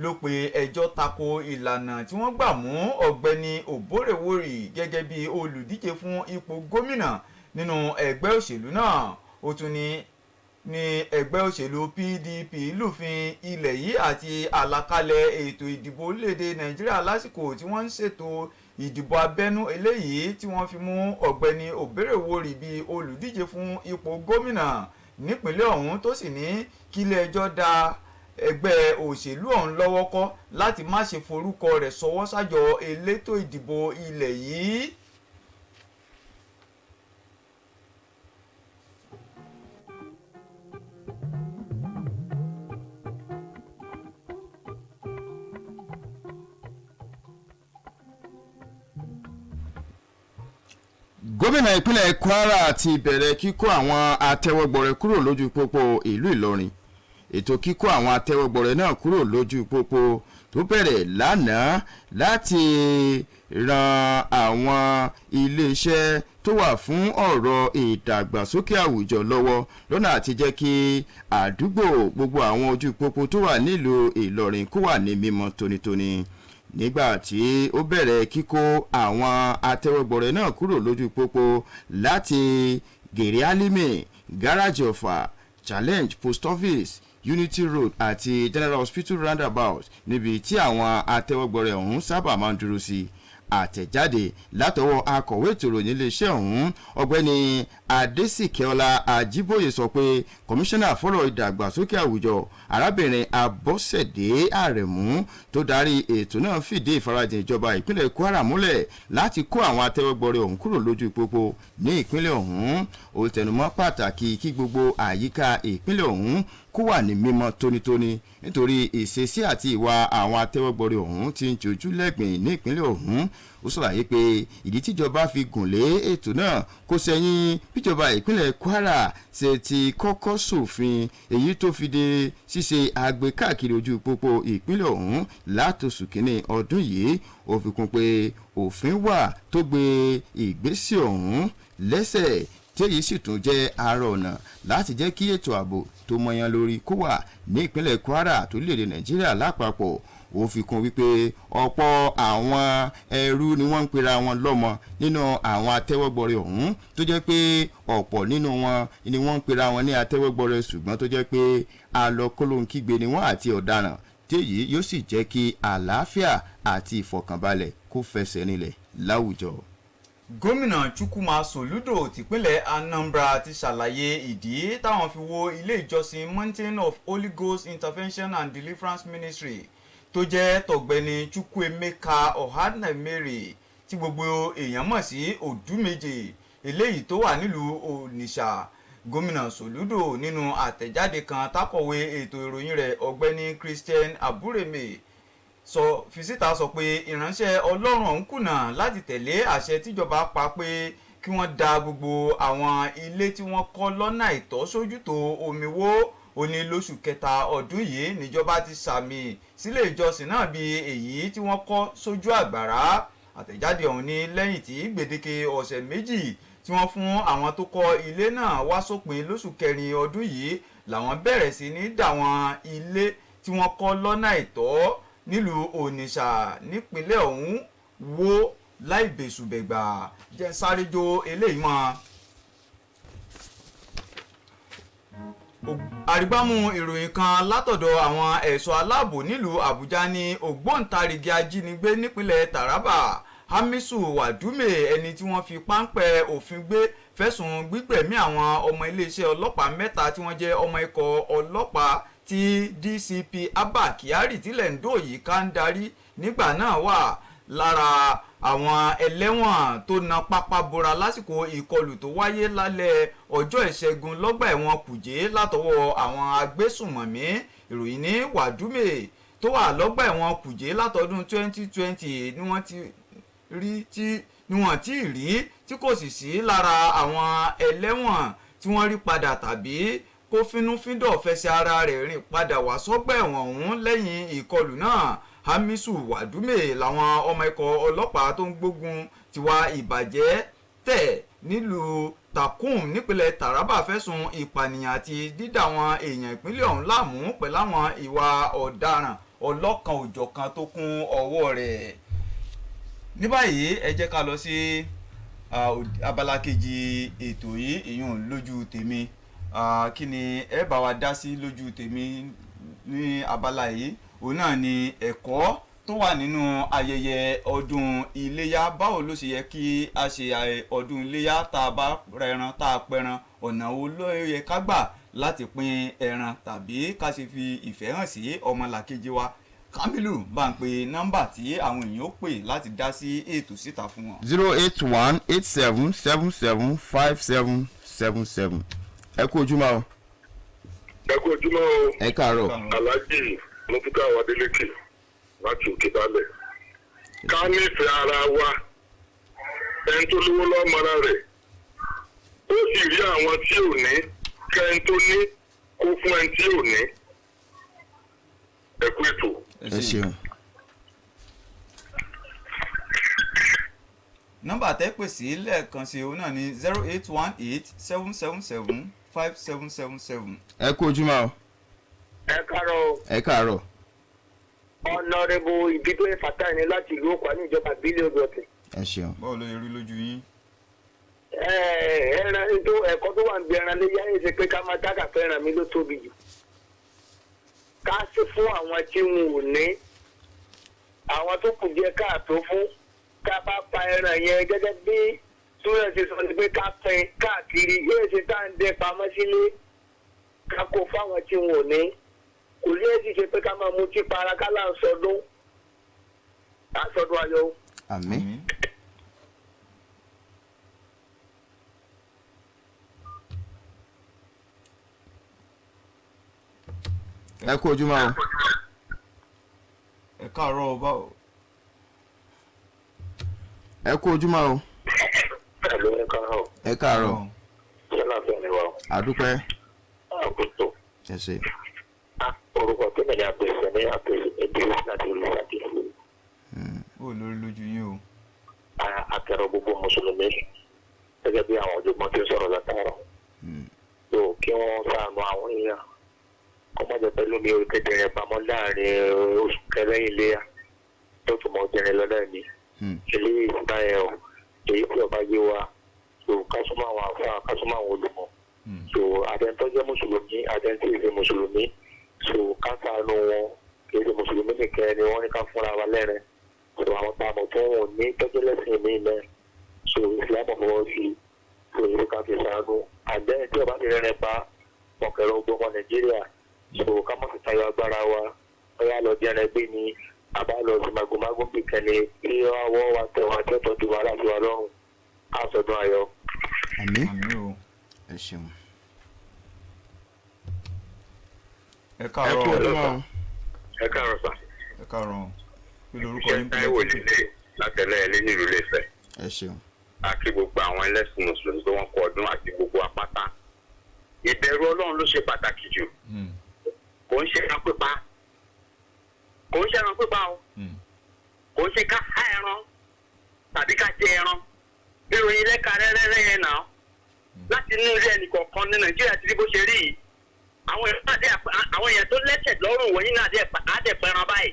ló pe ẹjọ́ tako ìlànà tí wọ́n gbà mú ọ̀gbẹ́ni Oborowori gẹ́gẹ́ bí olùdíje fún ipò gómìnà nínú ẹgbẹ́ òṣèlú náà. ó tún ní ẹgbẹ́ òṣèlú PDP lùfin ilẹ̀ yìí àti àlàkalẹ̀ ètò ìdìbò orílẹ̀-èdè Nàìjíríà lásìkò tí wọ́n ń ṣètò ìdìbò abẹ́nú eléyìí tí wọ́n fi mú ọ̀gbẹ́ni Oborowori bí olùdíje fún ipò gómìnà nípínlẹ̀ ọ̀hún tó sì ní kílé ẹjọ́ dá ẹgbẹ́ òṣèlú ọ̀hún lọ́wọ́ kọ́ láti má ṣe forúkọ rẹ̀ sọwọ́ sájọ elétò ìdìbò ilẹ̀ yìí. gómìnà ìpínlẹ̀ Kwara ti bẹ̀rẹ̀ kíkó àwọn atẹ́wọ́gbọ̀rẹ́ kúrò lójú pópó ìlú Ìlọrin. ètò kíkó àwọn atẹ́wọ́gbọ̀rẹ́ náà kúrò lójú pópó tó bẹ̀rẹ̀ lánàá láti ran àwọn iléeṣẹ́ tó wà fún ọ̀rọ̀ ìdàgbàsókè àwùjọ lọ́wọ́ lọ́nà àti jẹ́ kí àdúgbò gbogbo àwọn ojú pópó tó wà nílùú Ìlọrin kó wà ní mímọ́ tónítóní. nígbà tí ó bẹ̀rẹ̀ kíkó àwọn atẹ́wọ́gbọ̀rẹ́ náà kúrò lójú pópó láti Gèrè Alimi, Garage Ọ̀fà, Challenge Post Office, Unity Road àti General Hospital roundabout níbi tí àwọn atẹ́wọ́gbọ̀rẹ́ ọ̀hún sábà máa ń dúró sí. àtẹ̀jáde látọwọ́ akọ̀wé ètò ìròyìn iléeṣẹ́ ọ̀hún ọ̀gbẹ́ni Adésìkẹ́ọlá Ajíbóyè sọ pé kọmíṣánná fọ́rọ̀ ìdàgbàsókè àwùjọ arábìnrin Abọ́sẹ̀dé Àrẹ̀mú tó darí ètò náà fìdí ìfarajìn ìjọba ìpínlẹ̀ Kwara múlẹ̀ láti kó àwọn atẹ́wọ́gbọ̀rẹ́ ọ̀hún kúrò lójú pópó ní ìpínlẹ̀ ọ̀hún. ó tẹnumọ́ pàtàkì kí gbogbo àyíká ìpínlẹ̀ ọ̀hún kó wà ní mímọ́ tónítóní nítorí ìṣesí àti ìwà àwọn atẹ́wọ́gbọ̀rẹ́ ọ̀hún ti ń jojú lẹ́gbìn ní ìpínlẹ̀ ọ̀hún. ó ṣàlàyé pé ìdí tíjọba fi gùn lé ètò náà kò sẹ́yìn bíjọba ìpínlẹ̀ Kwara ṣe ti kọ́kọ́ ṣòfin èyí tó fi de ṣíṣe àgbékáàkiri ojú pópó ìpínlẹ̀ ọ̀hún látòṣù kínní ọdún yìí. ó fi kún pé òfin wà tó gbé ìgbésẹ̀ ọ̀hún lẹ́sẹ̀ tí èyí sì tún jẹ́ ara ọ̀nà láti jẹ́ kí ètò ààbò tó mọyan lórí kó wà ní ìpínlẹ̀ Kwara tó lédè Nàìjíríà lápapọ̀. Ó fi kún wípé ọ̀pọ̀ àwọn ẹrú ni wọ́n ń pera wọn lọ́mọ nínú àwọn atẹ́wọ́gbọ̀rẹ̀ ọ̀hún tó jẹ́ pé ọ̀pọ̀ nínú wọn ni wọ́n ń pera wọn ní atẹ́wọ́gbọ̀rẹ̀ ṣùgbọ́n tó jẹ́ pé alọ́kọ́lóńkígbe ni wọ́n àti ọ̀daràn tí èyí yóò sì jẹ́ kí àlàáfíà àti ìfọ̀kànbalẹ̀ kó fẹsẹ̀ nílẹ̀ láwùjọ. Gómìnà Chukwuma Soludo tìpínlẹ̀ Anambra ti ṣàlàyé ìdí táwọn fi wó ilé ìjọsìn Mountain of Holy Ghost Intervention and Deliverance Ministry tó jẹ́ tọ̀gbẹ́ni Chukwuemeka Ohanemere tí gbogbo èèyàn mọ̀ sí Odúméje eléyìí tó wà nílùú Onitsha. Gómìnà Soludo nínú àtẹ̀jáde kan tákọ̀wé ètò ìròyìn rẹ̀ ọ̀gbẹ́ni Christian Abureme fisita sọ pé ìránṣẹ́ Ọlọ́run ọ̀hún kùnà láti tẹ̀lé àṣẹ tíjọba pa pé kí wọ́n da gbogbo àwọn ilé tí wọ́n kọ́ lọ́nà àìtọ́ sójútó omi wó. Ó ní lóṣù kẹta ọdún yìí níjọba ti sàmì sílé ìjọsìn náà bí èyí tí wọ́n kọ́ sójú àgbàrá. Àtẹ̀jáde ọ̀hún ní lẹ́yìn tí gbèdéke ọ̀sẹ̀ méjì tí wọ́n fún àwọn tó kọ́ ilé náà wá sópin lóṣù kẹrin ọdún yìí làwọn bẹ̀rẹ̀ sí ní dàwọn ilé tí wọ́n kọ́ lọ́nà àìtọ́ nílùú Onitsha nípínlẹ̀ ọ̀hún wó láì bẹ̀sùbẹ̀gbà. Jẹ́ sáré jó eléyìí mọ́. Àrígbámú ìròyìn kan látọ̀dọ̀ àwọn ẹ̀ṣọ́ aláàbò nílùú Àbújá ní ògbóǹtarìgì ajínigbé nípínlẹ̀ Taraba Hamisu Wadume ẹni tí wọ́n fi páńpẹ́ òfin gbé fẹ̀sùn gbígbẹ̀mí àwọn ọmọ iléeṣẹ́ ọlọ́pàá mẹ́ta tí wọ́n jẹ́ ọmọ ikọ̀ ọlọ́pàá tí DCP Abba Kyari tílẹ̀ ń dò yìí ká ń darí nígbà náà wà lára àwọn ẹlẹ́wọ̀n tó na pápá bora lásìkò ìkọlù tó wáyé lálẹ́ ọjọ́ ìṣẹ́gun lọ́gbà ẹ̀wọ̀n Kùjé látọwọ́ àwọn agbésùnmọ̀mí. Ìròyìn ní Wàdúmè tó wà lọ́gbà ẹ̀wọ̀n Kùjé látọdún 2020 ni wọ́n ti rí tí kò sì sí lára àwọn ẹlẹ́wọ̀n tí wọ́n rí padà tàbí kó fínúfíndọ̀ fẹsẹ̀ ara rẹ̀ rìn padà wá sọ́gbà ẹ̀wọ̀n ọ̀hún lẹ́yìn ìkọlù náà. Hamisu Wadume làwọn ọmọ ikọ̀ ọlọ́pàá tó ń gbógun tiwa ìbàjẹ́ tẹ̀ nílùú Takum nípínlẹ̀ Taraba fẹ̀sùn ìpànìyàn àti dídà àwọn èèyàn ìpínlẹ̀ ọ̀hún láàmú pẹ̀lú àwọn ìwà ọ̀daràn ọlọ́kan òjọ̀kan tó kún ọwọ́ rẹ̀. Ní báyìí ẹ jẹ́ ká lọ sí abala kejì ètò yìí ìyún lójú tèmi. Kí ni ẹ bá wa dá sí lójú tèmi ní abala yìí? Òun náà ni ẹ̀kọ́ tó wà nínú ayẹyẹ ọdún iléyá. Báwo ló ṣe yẹ kí a ṣe ọdún iléyá tá a bá rẹran tá a pẹran, ọ̀nà wo ló yẹ ká gbà láti pín ẹran tàbí ká ṣe fi ìfẹ́ hàn sí ọmọlàkejì wa. Kamilu bá ń pe nọ́mbà tí àwọn èèyàn ó pè láti dá sí ètò síta fún wọn. 08187775777. Ẹ kú ojúmọ́ o. Ẹ kú ojúmọ́ o. Ẹ káàárọ̀. Aláàjì mo fi káwọn Adélékè láti òkè balẹ̀. Ká nífẹ̀ẹ́ ara wa, ẹni tó lówó lọ́mọra rẹ̀, ó sì rí àwọn tí ò ní, kẹ́ni tó ní kó fún ẹni tí ò ní. Ẹ kú ètò. Ẹ ṣeun. Nọ́mbà tẹ́ pè sí lẹ́ẹ̀kan sí òun náà ni 08187775777. Ẹ kú ojúmọ́ o. Ẹ káàárọ̀. Ẹ káàárọ̀. Ọ̀nàrẹ́bù ìdígbé Fatai ni láti ìlú Òkú ní ìjọba ìbílẹ̀ Odòtì. Ẹ ṣeun. Báwo ló yẹ rí lójú yín? Ẹran ẹ̀kọ́ tó wà ń bí ẹran léyà ẹ̀ ṣe pé ká máa dákà fẹ́ ẹran mi ló tóbi jù. Ká sí fún àwọn tí wọn ò ní, àwọn tó kù díẹ̀ káàtó fún, ká bá pa ẹran yẹn gẹ́gẹ́ bí Súrẹ̀ ṣe sọ ni pé ká pín káàkiri yóò ṣe tá à ń dẹ pamọ́ sílé ká kó fáwọn tí wọn ò ní. Kò sí èsì ṣe pé ká máa mutí para ká là ń sọdún. À ń sọdún ayọ̀. Àmín. Ẹ kú ojúmọ́ o. Ẹ káàárọ̀ o báwo. Ẹ kú ojúmọ́ o. Ẹ̀lú ẹ káàárọ̀. Ẹ káàárọ̀. Ṣọlá fẹ́ mi wá. Àdúpẹ́. Àkótó. Ẹ ṣé. Orúkọ tó mẹ́lẹ̀ àpèsè ní àpèsè ìdílé láti olùsàdé. Ó lórí lójú yín o. Akẹ́rọ̀ gbogbo Mùsùlùmí gẹ́gẹ́ bí àwọn ọ̀jọ̀gbọ́n tí ó sọ̀rọ̀ látà. mi ò tẹ̀tẹ̀rẹ̀ pamọ́ láàrin oṣù kẹlẹ́yìn léyà tó tún mọ jẹrin lọ́dọ̀ mi eléyìí ìgbà yẹn o èyí tí ọba yé wa so kásùmọ̀ àwọn àfa kásùmọ̀ àwọn olùmọ̀ so àtẹ̀ntọ́ jẹ́ mùsùlùmí àtẹ̀ntì ìfẹ́ mùsùlùmí so káfíńánú wọn kì í ṣe mùsùlùmí nìkan ni wọ́n ní ká fúnra wa lẹ́rìn so àwọn tá a mọ̀ tó wọn ní tọ́jú lẹ́sìn mi lẹ́ so ìsìlámù fọwọ́ sí so ìlú ká fi ṣàánú àjẹ́ tí ọba ti rẹ́rìn pa ọ̀kẹ́rọ̀ gbọmọ Nàìjíríà so ká má fi tayọ agbára wa bóyá lọ jẹ́ ẹgbẹ́ ni àbá lọ sí magomago bìkan ni kí ọwọ́ wa tẹ̀ wọ́n tẹ́tọ́ ju wàhálà sí wa lọ́rùn á sọdún ayọ̀. àmín o. ẹ ṣeun. ẹ káàárọ̀ ẹ káàárọ̀ sà. ẹ káàárọ̀ kí lorúkọ yín bí wọ́n ti lè látẹ̀lẹ́ ẹ lẹ́yìn ìlú Ilé-Ifẹ̀. ẹ ṣeun. àti gbogbo àwọn ẹlẹ́sìn mùsùlùmí tó wọ́n kọ ọdún àti gbogbo apáta ìbẹ̀rù Ọlọ́run ló ṣe pàtàkì jù kò ń ṣe ẹran pípa kò ń ṣe ẹran pípa o kò ń ṣe ká há ẹran tàbí ká jẹ ẹran ìròyìn lẹ́ka rẹ́rẹ́rẹ́ yẹn náà láti inú ilé ẹnì kọ̀ọ̀kan ní Nàìjíríà ti rí bó ṣe rí yìí àwọn èèyàn tó lẹ́sẹ̀ lọ́rùn wọ̀nyí náà á dẹ̀ pẹran báyìí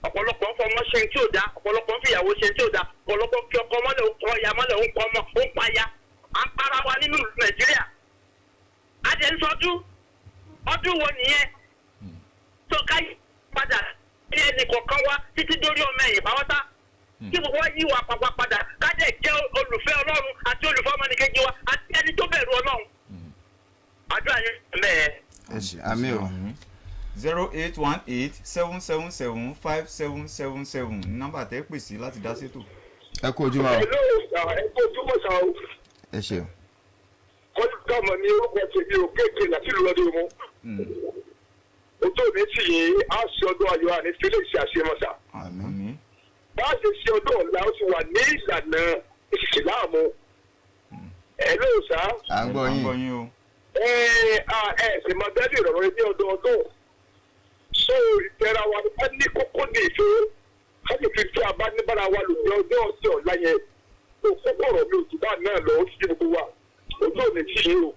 ọ̀pọ̀lọpọ̀ ń fọmọ ṣe tí ò dá ọ̀pọ̀lọpọ̀ ń fìyàwó ṣe tí ò dá ọ̀pọ̀lọpọ̀ kí ọkọ mọ́lẹ̀ ń kọ́ ya mọ́lẹ̀ ń kọ́ ọmọ ó ń paya à ń para wa nínú Nàìjíríà adẹ́nsọ́dún ọdún wo nìyẹn tó ká padà ní ẹnì kọ̀ọ̀kan wá títí dórí ọmọ ẹ̀yìn pàwọ́tá kí gbogbo wa yí wa pàpà padà kájẹ̀ jẹ́ olùfẹ́ Ọlọ́run àti olùfẹ́ ọmọnìkejì wa àti ẹni tó bẹ̀rù Ọlọ́run àdúrà yẹn mẹ́ẹ̀. ẹ ṣe àmín o. 08187775777 nọ́mbà tẹ́ pè sí láti dá sétò. ẹ kú ojúmọ́ o. ẹ kú ojúmọ́ sá o. ẹ ṣeun. kọ́ńtàmọ̀ ní orúkọ tèmi ò kéèké láti lù lọ́dún mu. ojú òní sì yé á ṣe ọdún ayọ̀ àní fílẹ̀ ṣe àṣemọ́sà. bá a ṣe ṣe ọdún ọ̀la ó ti wà ní ìlànà ìsìláàmù. ẹ ló sá. à ń gbọ́ yín o. sì máa dájú ìrọ̀rùn ní ọdọọdún. so ìtẹ́ra wa ní kókó ní ìṣòro ká lè fi tí a bá níbàrà wa lò ní ọjọ́ ọ̀sẹ̀ ọ̀la yẹn tó kókó ọ̀rọ̀ mi ò tún bá náà lọ ó ti dé gbogbo wa ojú òní tí ṣe o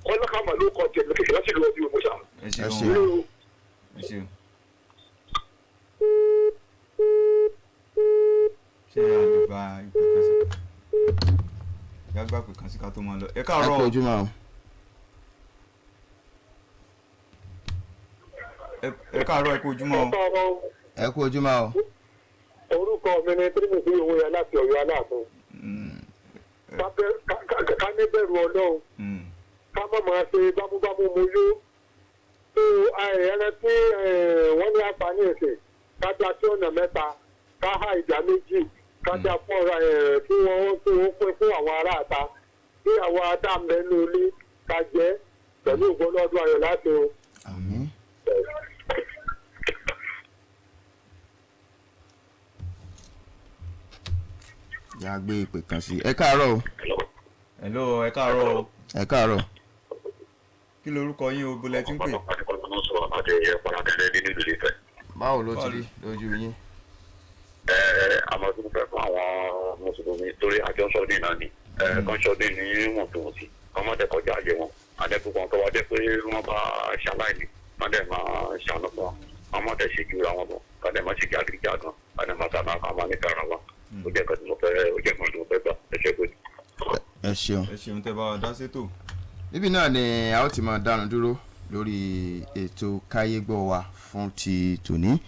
kọ́lọ́kàmà ló kọ́ tẹ̀lé kékeré láti lọ́ọ́ bí o mọ̀ sá. ẹ ṣeun ẹ ṣeun. ṣé a lè gba ìpè kan sí gbàgbà pè kan sí ká tó máa lọ. ẹ káàárọ̀ ẹ kú ojúmọ́ o. ẹ káàárọ̀ ẹ kú ojúmọ́ o. ẹ kú ojúmọ́ o. orúkọ mi ni tírímùsì owó yẹn láti Ọ̀yọ́ Aláàfin. ká ní bẹ̀rù Ọlọ́run ká má máa ṣe bámúbámú mo yó tó ẹran tí wọ́n ní àǹfààní ẹ̀sẹ̀ ká dá sí ọ̀nà mẹ́ta ká há ìdá méjì ká dá fún ọ̀rọ̀ kí wọ́n pín fún àwọn aráàta kí àwọn adáàmẹ́nu ilé ká jẹ́ pẹ̀lú ìgbọ́lọ́dún ayọ̀ láti o. àmín. yà á gbé ìpè kan sí. ẹ káàárọ̀ o. hello ẹ káàárọ̀ o. ẹ káàárọ̀. kí lorúkọ yín o bọ́lẹ̀ tí ń pè. báwo ló ti rí lójú yín. àmọ́ tó fẹ́ fún àwọn mùsùlùmí torí àjọ sọ́dún náà ni kan sọ́dún ní wọ̀ntúnwọ̀nsì ọmọdé kọjá àyè wọn adẹ́kùnkàn tó wá jẹ́ pé wọ́n bá ṣaláìní wọ́n dẹ̀ máa ṣàánú fún wọn ọmọdé ṣe ju àwọn bọ̀ wọ́n dẹ̀ máa ṣe jágídíjà gan wọ́n dẹ̀ máa sábà kàn máa ní kára wa ó jẹ́ kan tí mo fẹ́ gbà ẹ ṣe pé. ẹ ṣeun. ẹ ṣeun tẹ bá wa dá sétò. níbí náà ni a ó ti máa dánu dúró lórí ètò káyégbọ́ wa fún ti tòní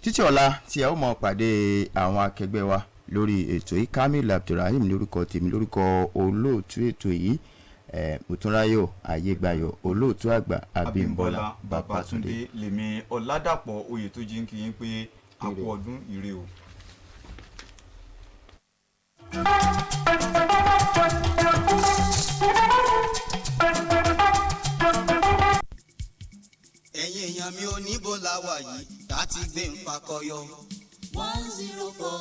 títí ọ̀la tí a ó mọ pàdé àwọn akẹgbẹ́ wa lórí ètò yìí Kamil Abdulrahim lórúkọ tèmi lórúkọ olóòtú ètò yìí Mùtúnráyọ̀ Ayégbáyọ̀ olóòtú àgbà Abímbọ́lá Babátúndé lèmi Ọládàpọ̀ Oyètúnjí ń kí yín pé a kú ọdún ire o. ẹ̀yin èèyàn mi ò níbo la wà yìí láti gbé ń fakọyọ. 104